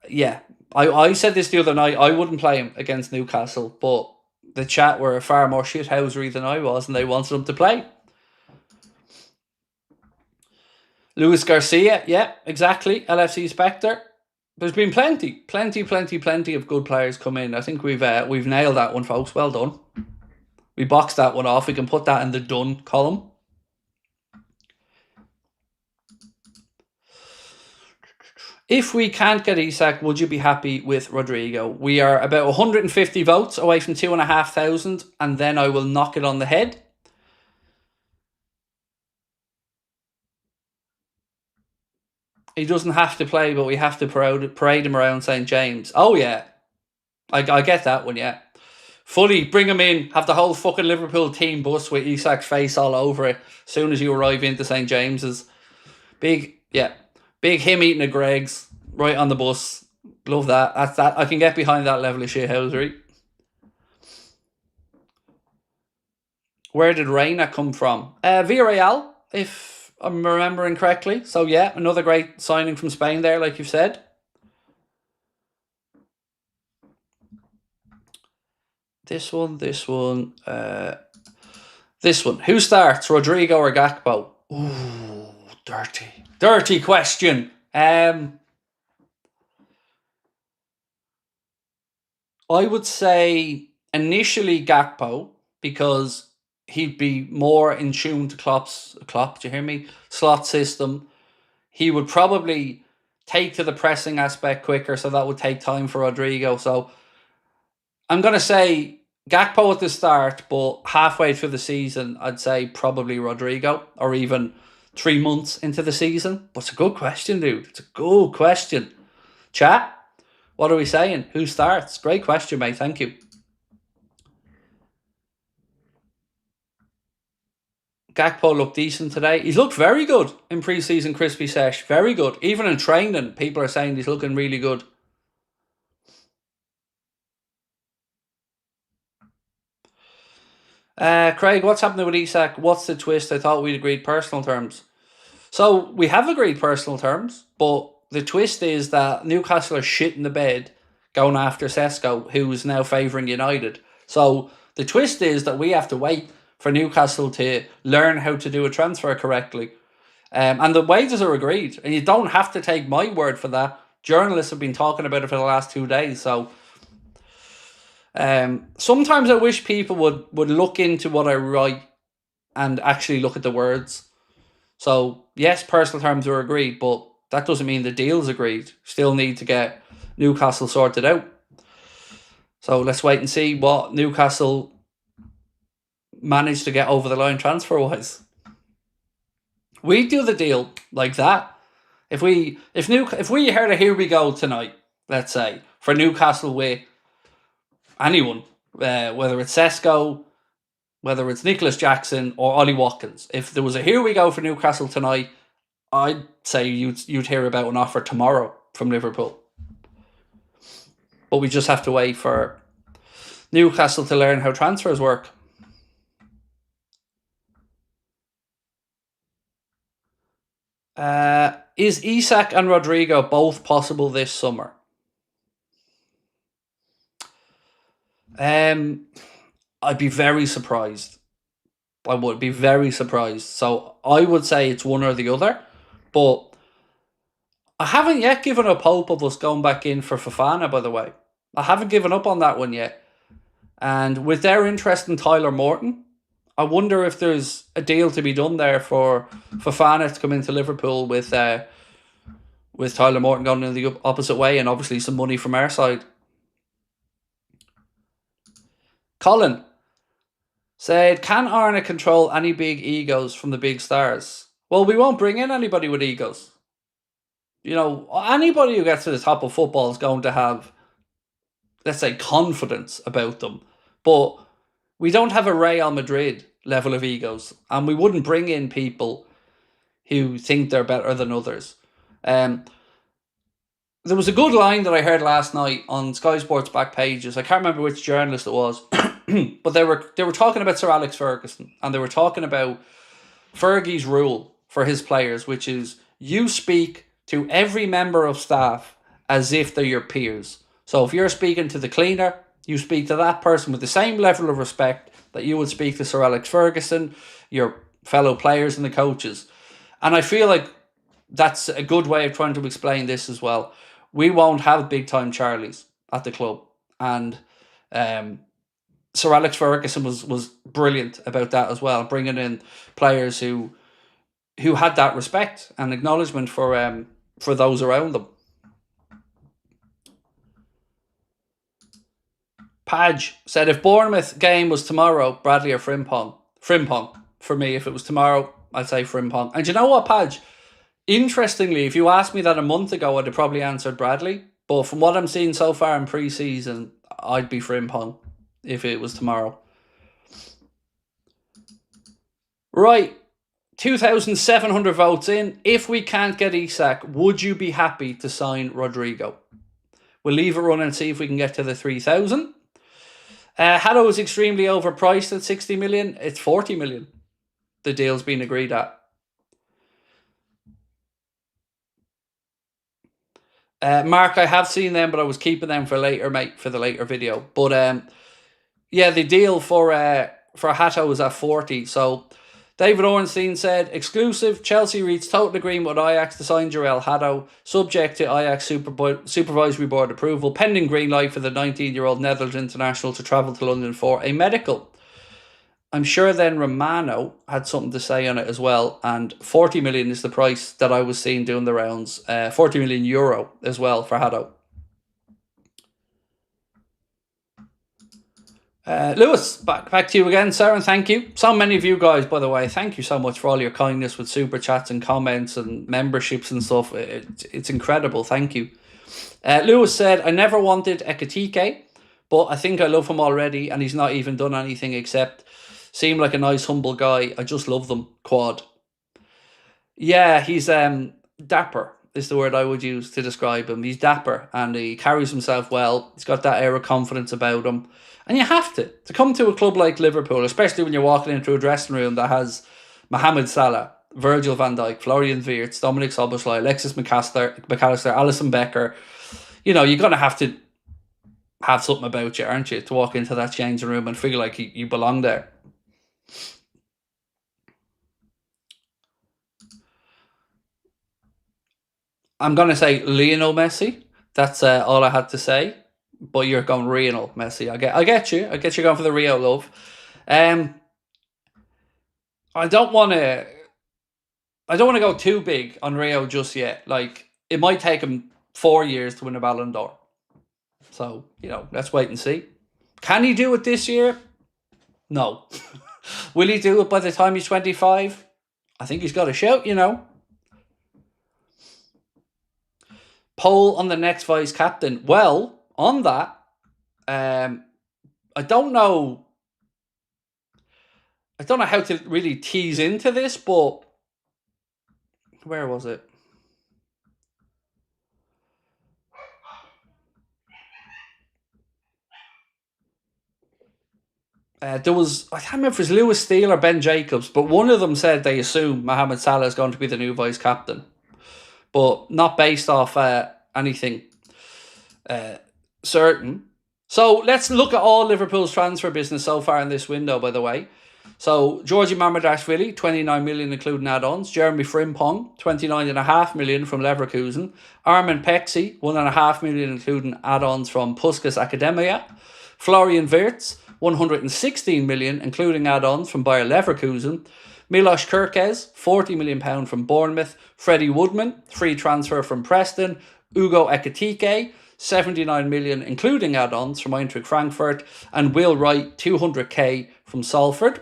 yeah. I said this the other night, I wouldn't play him against Newcastle, but the chat were far more shithousery than I was, and they wanted him to play. Luis Garcia, yeah, exactly. LFC Spectre. There's been plenty of good players come in. I think we've nailed that one, folks. Well done. We boxed that one off. We can put that in the done column. If we can't get Isak, would you be happy with Rodrigo? We are about 150 votes away from 2,500, and then I will knock it on the head. He doesn't have to play, but we have to parade him around St. James. Oh, yeah. I get that one, yeah. Fully bring him in, have the whole fucking Liverpool team bus with Isak's face all over it as soon as you arrive into St. James's. Big him eating a Greg's right on the bus. Love that. That's that. I can get behind that level of shithousery. Where did Reina come from? Villarreal, if I'm remembering correctly. So yeah, another great signing from Spain there, like you've said. This one. Who starts, Rodrigo or Gakpo? Ooh, dirty question. I would say initially Gakpo, because he'd be more in tune to Klopp's, do you hear me? Slot system. He would probably take to the pressing aspect quicker, so that would take time for Rodrigo. So I'm going to say Gakpo at the start, but halfway through the season, I'd say probably Rodrigo, or even 3 months into the season. But it's a good question, dude. It's a good question. Chat, what are we saying? Who starts? Great question, mate. Thank you. Gakpo looked decent today. He's looked very good in pre-season crispy sesh. Very good. Even in training, people are saying he's looking really good. Craig, what's happening with Isak? What's the twist? I thought we'd agreed personal terms. So we have agreed personal terms, but the twist is that Newcastle are shit in the bed going after Sesko, who's now favouring United. So the twist is that we have to wait for Newcastle to learn how to do a transfer correctly. And the wages are agreed. And you don't have to take my word for that. Journalists have been talking about it for the last 2 days. So sometimes I wish people would look into what I write and actually look at the words. So yes, personal terms are agreed, but that doesn't mean the deal's agreed. Still need to get Newcastle sorted out. So let's wait and see what Newcastle managed to get over the line transfer-wise. We do the deal like that. If we heard a here we go tonight, let's say, for Newcastle with anyone, whether it's Sesko, whether it's Nicholas Jackson or Ollie Watkins, if there was a here we go for Newcastle tonight, I'd say you'd hear about an offer tomorrow from Liverpool. But we just have to wait for Newcastle to learn how transfers work. Is Isak and Rodrigo both possible this summer? I'd be very surprised. I would be very surprised. So I would say it's one or the other. But I haven't yet given up hope of us going back in for Fofana, by the way. I haven't given up on that one yet. And with their interest in Tyler Morton, I wonder if there's a deal to be done there for Fofana to come into Liverpool with Tyler Morton going in the opposite way, and obviously some money from our side. Colin said, can Arna control any big egos from the big stars? Well, we won't bring in anybody with egos. You know, anybody who gets to the top of football is going to have, let's say, confidence about them. But we don't have a Real Madrid level of egos, and we wouldn't bring in people who think they're better than others. There was a good line that I heard last night on Sky Sports back pages. I can't remember which journalist it was, but they were talking about Sir Alex Ferguson, and they were talking about Fergie's rule for his players, which is you speak to every member of staff as if they're your peers. So if you're speaking to the cleaner, you speak to that person with the same level of respect that you would speak to Sir Alex Ferguson, your fellow players and the coaches. And I feel like that's a good way of trying to explain this as well. We won't have big time Charlies at the club. And Sir Alex Ferguson was brilliant about that as well, bringing in players who had that respect and acknowledgement for those around them. Padge said, if Bournemouth game was tomorrow, Bradley or Frimpong? Frimpong. For me, if it was tomorrow, I'd say Frimpong. And you know what, Padge? Interestingly, if you asked me that a month ago, I'd have probably answered Bradley. But from what I'm seeing so far in pre-season, I'd be Frimpong if it was tomorrow. Right. 2,700 votes in. If we can't get Isak, would you be happy to sign Rodrigo? We'll leave it running and see if we can get to the 3,000. Haddo is extremely overpriced at 60 million. It's 40 million. The deal's been agreed at. Mark, I have seen them, but I was keeping them for later, mate, for the later video. But yeah, the deal for Hatto was at 40. So David Ornstein said, exclusive, Chelsea reached total agreement with Ajax to sign Jarell Hatto, subject to Ajax supervisory board approval, pending green light for the 19-year-old Netherlands international to travel to London for a medical. I'm sure then Romano had something to say on it as well, and 40 million is the price that I was seeing doing the rounds. 40 million euro as well for Hatto. Lewis, back to you again, sir, and thank you. So many of you guys, by the way, thank you so much for all your kindness with super chats and comments and memberships and stuff. It's incredible, thank you. Lewis said, I never wanted Ekatike, but I think I love him already, and he's not even done anything except seem like a nice, humble guy. I just love them. Quad. Yeah, he's dapper is the word I would use to describe him. He's dapper, and he carries himself well. He's got that air of confidence about him. And you have to come to a club like Liverpool, especially when you're walking into a dressing room that has Mohamed Salah, Virgil van Dijk, Florian Wirtz, Dominic Szoboszlai, Alexis McAllister, Alisson Becker. You know, you're going to have something about you, aren't you, to walk into that changing room and feel like you belong there. I'm going to say Lionel Messi. That's all I had to say. But you're going Lionel Messi. I get you. I get you going for the Rio love. I don't want to go too big on Rio just yet. Like, it might take him 4 years to win a Ballon d'Or. So, you know, let's wait and see. Can he do it this year? No. Will he do it by the time he's 25? I think he's got a shout, you know. Poll on the next vice captain. Well, on that, I don't know how to really tease into this, but where was it? There was, I can't remember if it was Lewis Steele or Ben Jacobs, but one of them said they assume Mohamed Salah is going to be the new vice captain, but not based off anything certain. So let's look at all Liverpool's transfer business so far in this window, by the way. So Georgi Mamardashvili, 29 million including add-ons. Jeremy Frimpong, 29.5 million from Leverkusen. Armin Pexi, 1.5 million including add-ons from Puskas Akademia. Florian Wirtz, 116 million including add-ons from Bayer Leverkusen. Milos Kerkez, £40 million from Bournemouth. Freddie Woodman, free transfer from Preston. Ugo Ekitike, 79 million including add-ons from Eintracht Frankfurt. And Will Wright, 200k from Salford.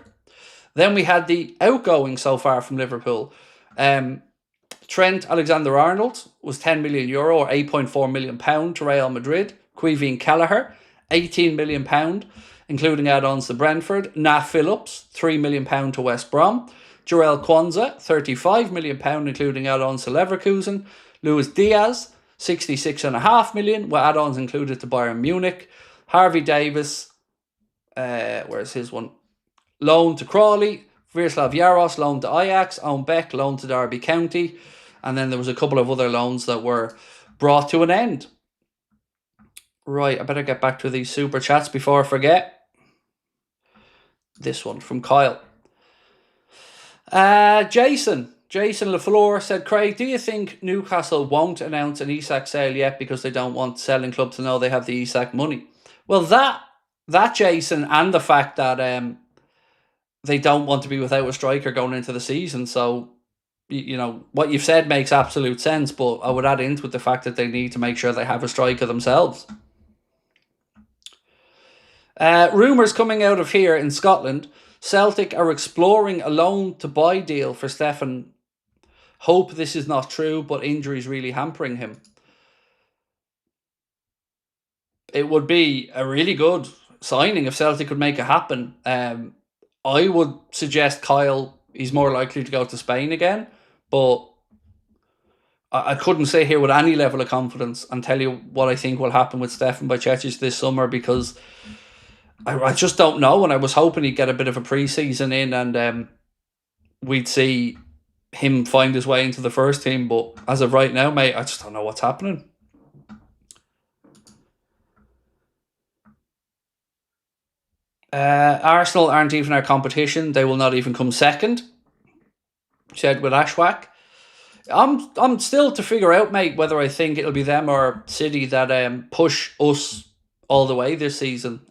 Then we had the outgoing so far from Liverpool. Trent Alexander-Arnold was €10 million or £8.4 million to Real Madrid. Quiveen Kelleher, £18 million, including add-ons to Brentford. Nat Phillips, £3 million to West Brom. Jarell Kwanzaa, £35 million, including add-ons to Leverkusen. Luis Diaz, £66.5 million, with add-ons included to Bayern Munich. Harvey Davis, where's his one? Loan to Crawley. Virslav Yaros, loan to Ajax. Owen Beck, loan to Derby County. And then there was a couple of other loans that were brought to an end. Right, I better get back to these super chats before I forget. This one from Kyle. Jason LaFleur said, Craig, do you think Newcastle won't announce an Isak sale yet because they don't want the selling club to know they have the Isak money? Well, that Jason, and the fact that they don't want to be without a striker going into the season. So, you know, what you've said makes absolute sense, but I would add into it the fact that they need to make sure they have a striker themselves. Rumours coming out of here in Scotland. Celtic are exploring a loan to buy deal for Stefan. Hope this is not true, but injuries really hampering him. It would be a really good signing if Celtic could make it happen. I would suggest Kyle, he's more likely to go to Spain again, but I couldn't say here with any level of confidence and tell you what I think will happen with Stefan Bajcetic this summer, because I just don't know, and I was hoping he'd get a bit of a pre-season in and we'd see him find his way into the first team, but as of right now, mate, I just don't know what's happening. Arsenal aren't even our competition. They will not even come second, said with Ashwak. I'm still to figure out, mate, whether I think it'll be them or City that push us all the way this season.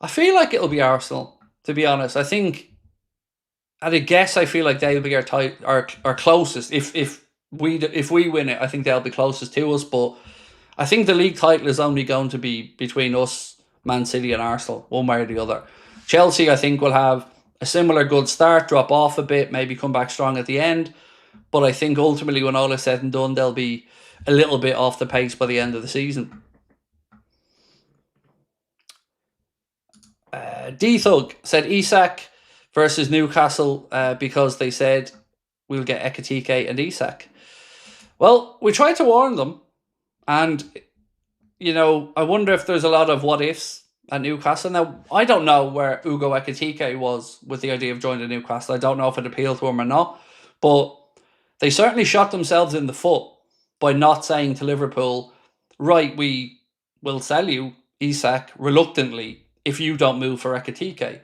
I feel like it'll be Arsenal, to be honest. I think, at a guess, I feel like they'll be our closest. If we win it, I think they'll be closest to us, but I think the league title is only going to be between us, Man City and Arsenal, one way or the other. Chelsea, I think, will have a similar good start, drop off a bit, maybe come back strong at the end. But I think ultimately, when all is said and done, they'll be a little bit off the pace by the end of the season. D-Thug said Isak versus Newcastle because they said we'll get Ekitike and Isak. Well, we tried to warn them. And, you know, I wonder if there's a lot of what-ifs at Newcastle. Now, I don't know where Ugo Ekitike was with the idea of joining Newcastle. I don't know if it appealed to him or not. But they certainly shot themselves in the foot by not saying to Liverpool, right, we will sell you Isak reluctantly if you don't move for Ekitike.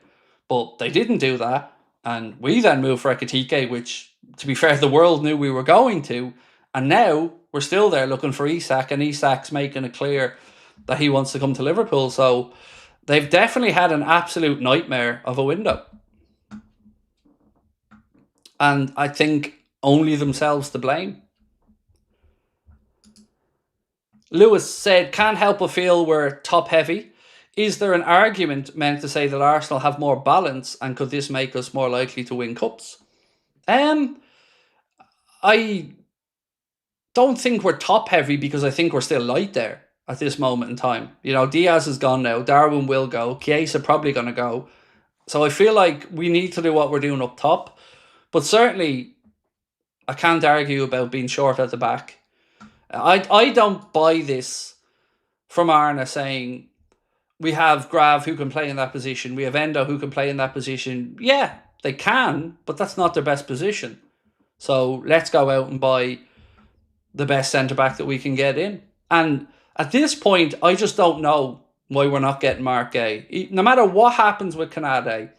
But they didn't do that. And we then moved for Ekitike, which, to be fair, the world knew we were going to. And now we're still there looking for Isak, and Isak's making it clear that he wants to come to Liverpool. So they've definitely had an absolute nightmare of a window. And I think only themselves to blame. Lewis said, can't help but feel we're top heavy. Is there an argument meant to say that Arsenal have more balance, and could this make us more likely to win cups? I don't think we're top heavy because I think we're still light there at this moment in time. You know, Diaz is gone now. Darwin will go. Chiesa probably going to go. So I feel like we need to do what we're doing up top. But certainly, I can't argue about being short at the back. I don't buy this from Arna saying we have Grav who can play in that position. We have Endo who can play in that position. Yeah, they can, but that's not their best position. So let's go out and buy the best centre-back that we can get in. And at this point, I just don't know why we're not getting Mark Gay. No matter what happens with Canade,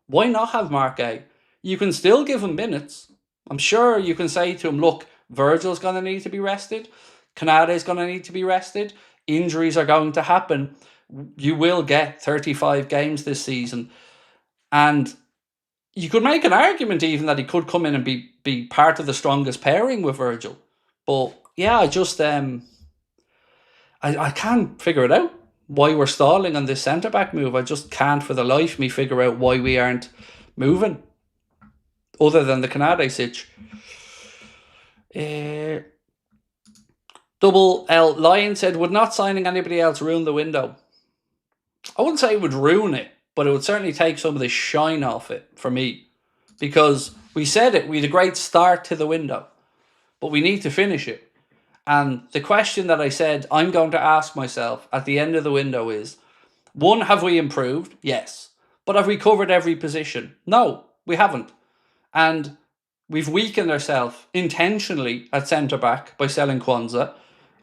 why not have Mark Gay? You can still give him minutes. I'm sure you can say to him, look, Virgil's going to need to be rested. Canade's going to need to be rested. Injuries are going to happen. You will get 35 games this season. And you could make an argument even that he could come in and be part of the strongest pairing with Virgil. But yeah, I just I can't figure it out why we're stalling on this centre-back move. I just can't for the life of me figure out why we aren't moving other than the Canade sitch. Double L Lion said, would not signing anybody else ruin the window? I wouldn't say it would ruin it, but it would certainly take some of the shine off it for me. Because we said it, we had a great start to the window, but we need to finish it. And the question that I said I'm going to ask myself at the end of the window is, one, have we improved? Yes. But have we covered every position? No, we haven't. And we've weakened ourselves intentionally at centre-back by selling Kwanzaa.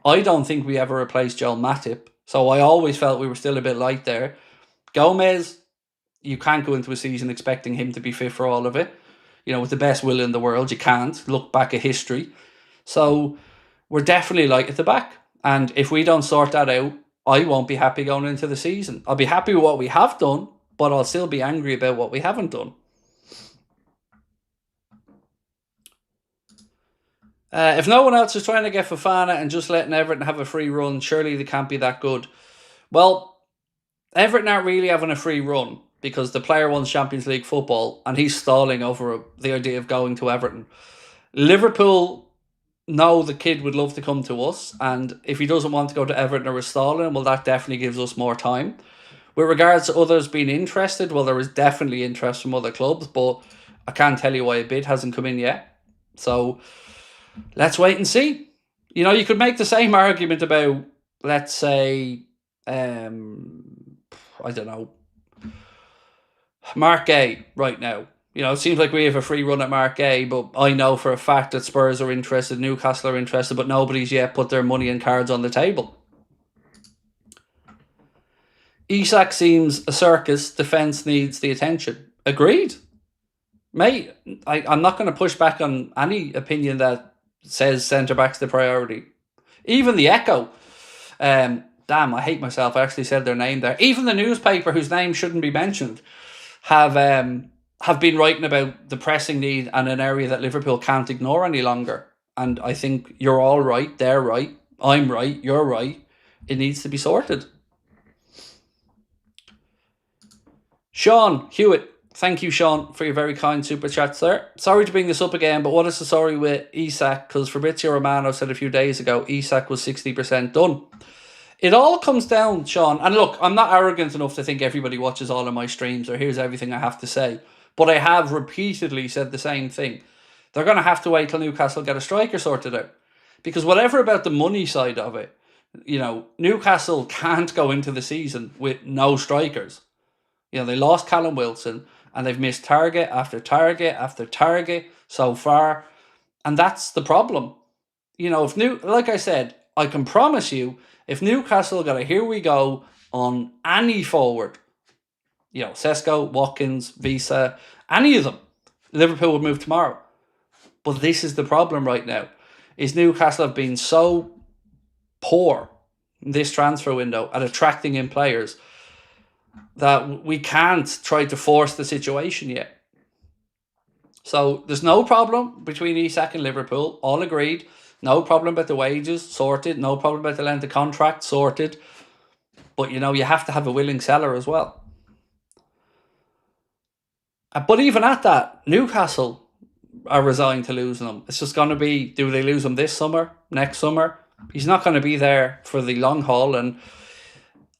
I don't think we ever replaced Joel Matip, so I always felt we were still a bit light there. Gomez, you can't go into a season expecting him to be fit for all of it. You know, with the best will in the world, you can't. Look back at history. So we're definitely light at the back. And if we don't sort that out, I won't be happy going into the season. I'll be happy with what we have done, but I'll still be angry about what we haven't done. If no one else is trying to get Fofana and just letting Everton have a free run, surely they can't be that good. Well, Everton aren't really having a free run because the player wants Champions League football and he's stalling over the idea of going to Everton. Liverpool know the kid would love to come to us, and if he doesn't want to go to Everton or we're stalling, well, that definitely gives us more time. With regards to others being interested, well, there is definitely interest from other clubs, but I can't tell you why a bid hasn't come in yet. So let's wait and see. You know, you could make the same argument about, let's say, I don't know, Mark Gay right now. You know, it seems like we have a free run at Mark Gay, but I know for a fact that Spurs are interested, Newcastle are interested, but nobody's yet put their money and cards on the table. Isak seems a circus. Defence needs the attention. Agreed. Mate, I'm not going to push back on any opinion that says centre-back's the priority. Even the Echo. Damn, I hate myself. I actually said their name there. Even the newspaper, whose name shouldn't be mentioned, have been writing about the pressing need and an area that Liverpool can't ignore any longer. And I think you're all right. They're right. I'm right. You're right. It needs to be sorted. Sean Hewitt. Thank you, Sean, for your very kind super chats there. Sorry to bring this up again, but what is the story with Isak? Because Fabrizio Romano said a few days ago Isak was 60% done. It all comes down, Sean, and look, I'm not arrogant enough to think everybody watches all of my streams or hears everything I have to say, but I have repeatedly said the same thing. They're going to have to wait till Newcastle get a striker sorted out. Because whatever about the money side of it, you know, Newcastle can't go into the season with no strikers. You know, they lost Callum Wilson and they've missed target after target after target so far. And that's the problem. You know, like I said, I can promise you, if Newcastle got a here we go on any forward, you know, Sesko, Watkins, Visa, any of them, Liverpool would move tomorrow. But this is the problem right now, is Newcastle have been so poor in this transfer window at attracting in players that we can't try to force the situation yet. So there's no problem between Isak and Liverpool, all agreed. No problem about the wages, sorted. No problem about the length of contract, sorted. But, you know, you have to have a willing seller as well. But even at that, Newcastle are resigned to losing him. It's just going to be, do they lose him this summer, next summer? He's not going to be there for the long haul. And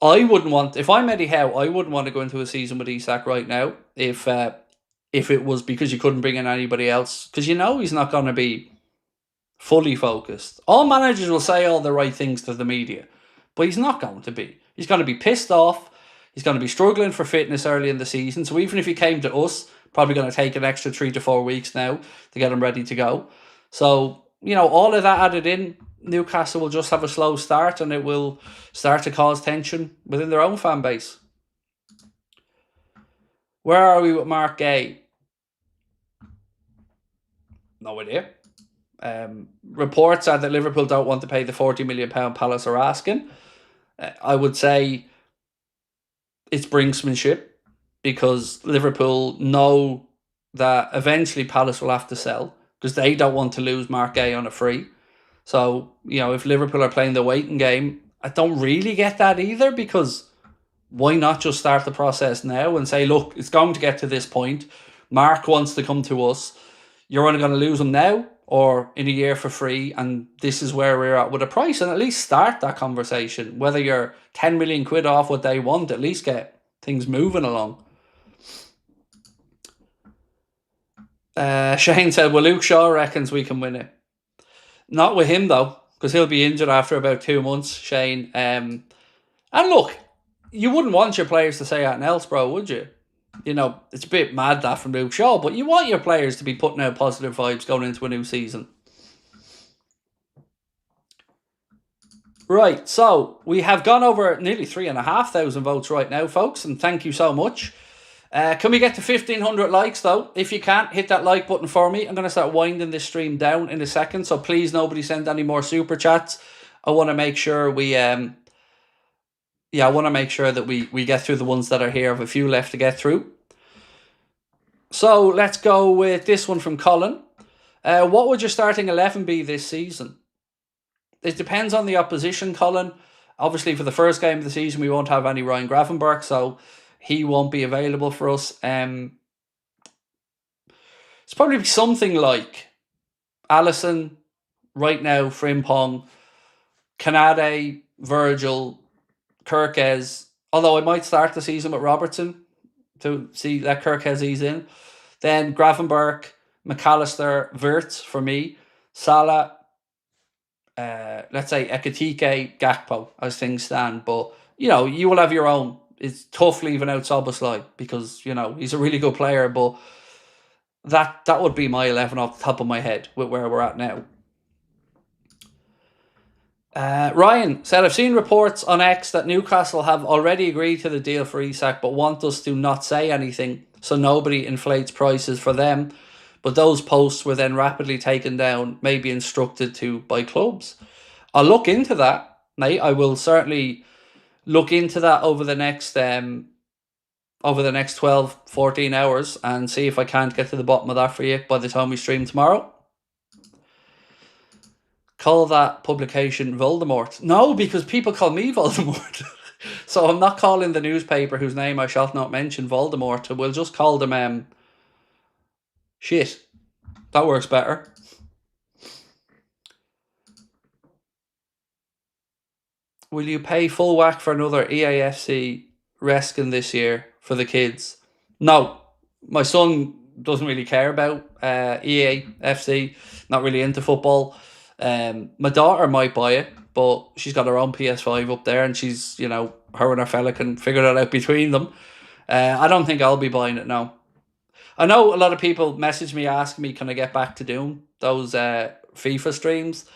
I wouldn't want, if I'm Eddie Howe, I wouldn't want to go into a season with Isak right now if it was because you couldn't bring in anybody else. Because you know he's not going to be fully focused. All managers will say all the right things to the media, but he's not going to be. He's going to be pissed off. He's going to be struggling for fitness early in the season. So even if he came to us, probably going to take an extra 3 to 4 weeks now to get him ready to go. So, you know, all of that added in, Newcastle will just have a slow start and it will start to cause tension within their own fan base. Where are we with Mark Gay? No idea. Reports are that Liverpool don't want to pay the £40 million Palace are asking. I would say it's brinksmanship because Liverpool know that eventually Palace will have to sell because they don't want to lose Mark Gay on a free. So, if Liverpool are playing the waiting game, I don't really get that either because why not just start the process now and say, look, it's going to get to this point. Mark wants to come to us. You're only going to lose him now or in a year for free, and this is where we're at with a price, and at least start that conversation. Whether you're 10 million quid off what they want, at least get things moving along. Shane said, well, Luke Shaw reckons we can win it. Not with him, though, because he'll be injured after about 2 months, Shane. And look, you wouldn't want your players to say anything else, bro, would you? It's a bit mad that from Luke Shaw, but you want your players to be putting out positive vibes going into a new season. Right, so we have gone over nearly 3,500 votes right now, folks, and thank you so much. Can we get to 1,500 likes, though? If you can't, hit that like button for me. I'm going to start winding this stream down in a second, so please nobody send any more super chats. I want to make sure we... I want to make sure that we get through the ones that are here. I have a few left to get through. So let's go with this one from Colin. What would your starting 11 be this season? It depends on the opposition, Colin. Obviously, for the first game of the season, we won't have any Ryan Gravenberch, so he won't be available for us. It's probably something like Alisson, right now, Frimpong, Canade, Virgil, Kirkes, although I might start the season with Robertson to see that Kirkes ease in. Then Gravenberch, McAllister, Wirtz for me, Salah, let's say Ekitike, Gakpo as things stand. But, you will have your own. It's tough leaving out Szoboszlai because, he's a really good player. But that would be my 11 off the top of my head with where we're at now. Ryan said, I've seen reports on X that Newcastle have already agreed to the deal for Isak but want us to not say anything so nobody inflates prices for them. But those posts were then rapidly taken down, maybe instructed to by clubs. I'll look into that, mate. I will certainly look into that over the next 12, 14 hours and see if I can't get to the bottom of that for you by the time we stream tomorrow. Call that publication Voldemort. No, because people call me Voldemort. So I'm not calling the newspaper whose name I shall not mention Voldemort. We'll just call them shit. That works better. Will you pay full whack for another EAFC reskin this year for the kids? No. My son doesn't really care about EAFC. Not really into football. My daughter might buy it, but she's got her own PS5 up there and she's, her and her fella can figure that out between them. I don't think I'll be buying it now. I know a lot of people message me asking me, can I get back to doing those FIFA streams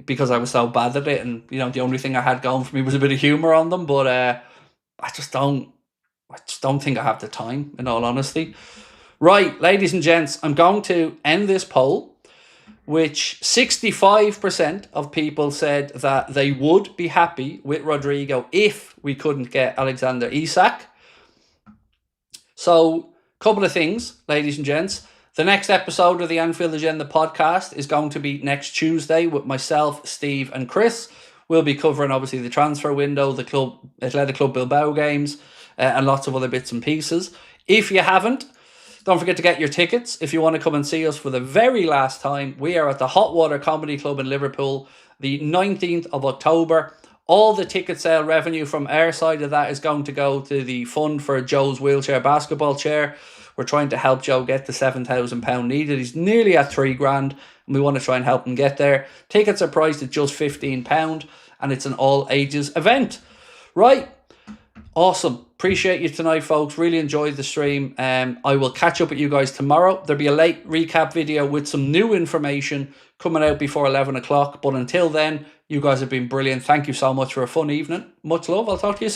because I was so bad at it and, the only thing I had going for me was a bit of humour on them, but I just don't think I have the time, in all honesty. Right, ladies and gents, I'm going to end this poll, which 65% of people said that they would be happy with Rodrigo if we couldn't get Alexander Isak. So, couple of things, ladies and gents. The next episode of the Anfield Agenda podcast is going to be next Tuesday with myself, Steve and Chris. We'll be covering, obviously, the transfer window, the club, Athletic Club Bilbao games, and lots of other bits and pieces. If you haven't, don't forget to get your tickets if you want to come and see us for the very last time. We are at the Hot Water Comedy Club in Liverpool, the 19th of October. All the ticket sale revenue from our side of that is going to go to the fund for Joe's wheelchair basketball chair. We're trying to help Joe get the £7,000 needed. He's nearly at £3,000 and we want to try and help him get there. Tickets are priced at just £15 and it's an all ages event. Right. Awesome. Appreciate you tonight, folks. Really enjoyed the stream. I will catch up with you guys tomorrow. There'll be a late recap video with some new information coming out before 11 o'clock. But until then, you guys have been brilliant. Thank you so much for a fun evening. Much love. I'll talk to you soon.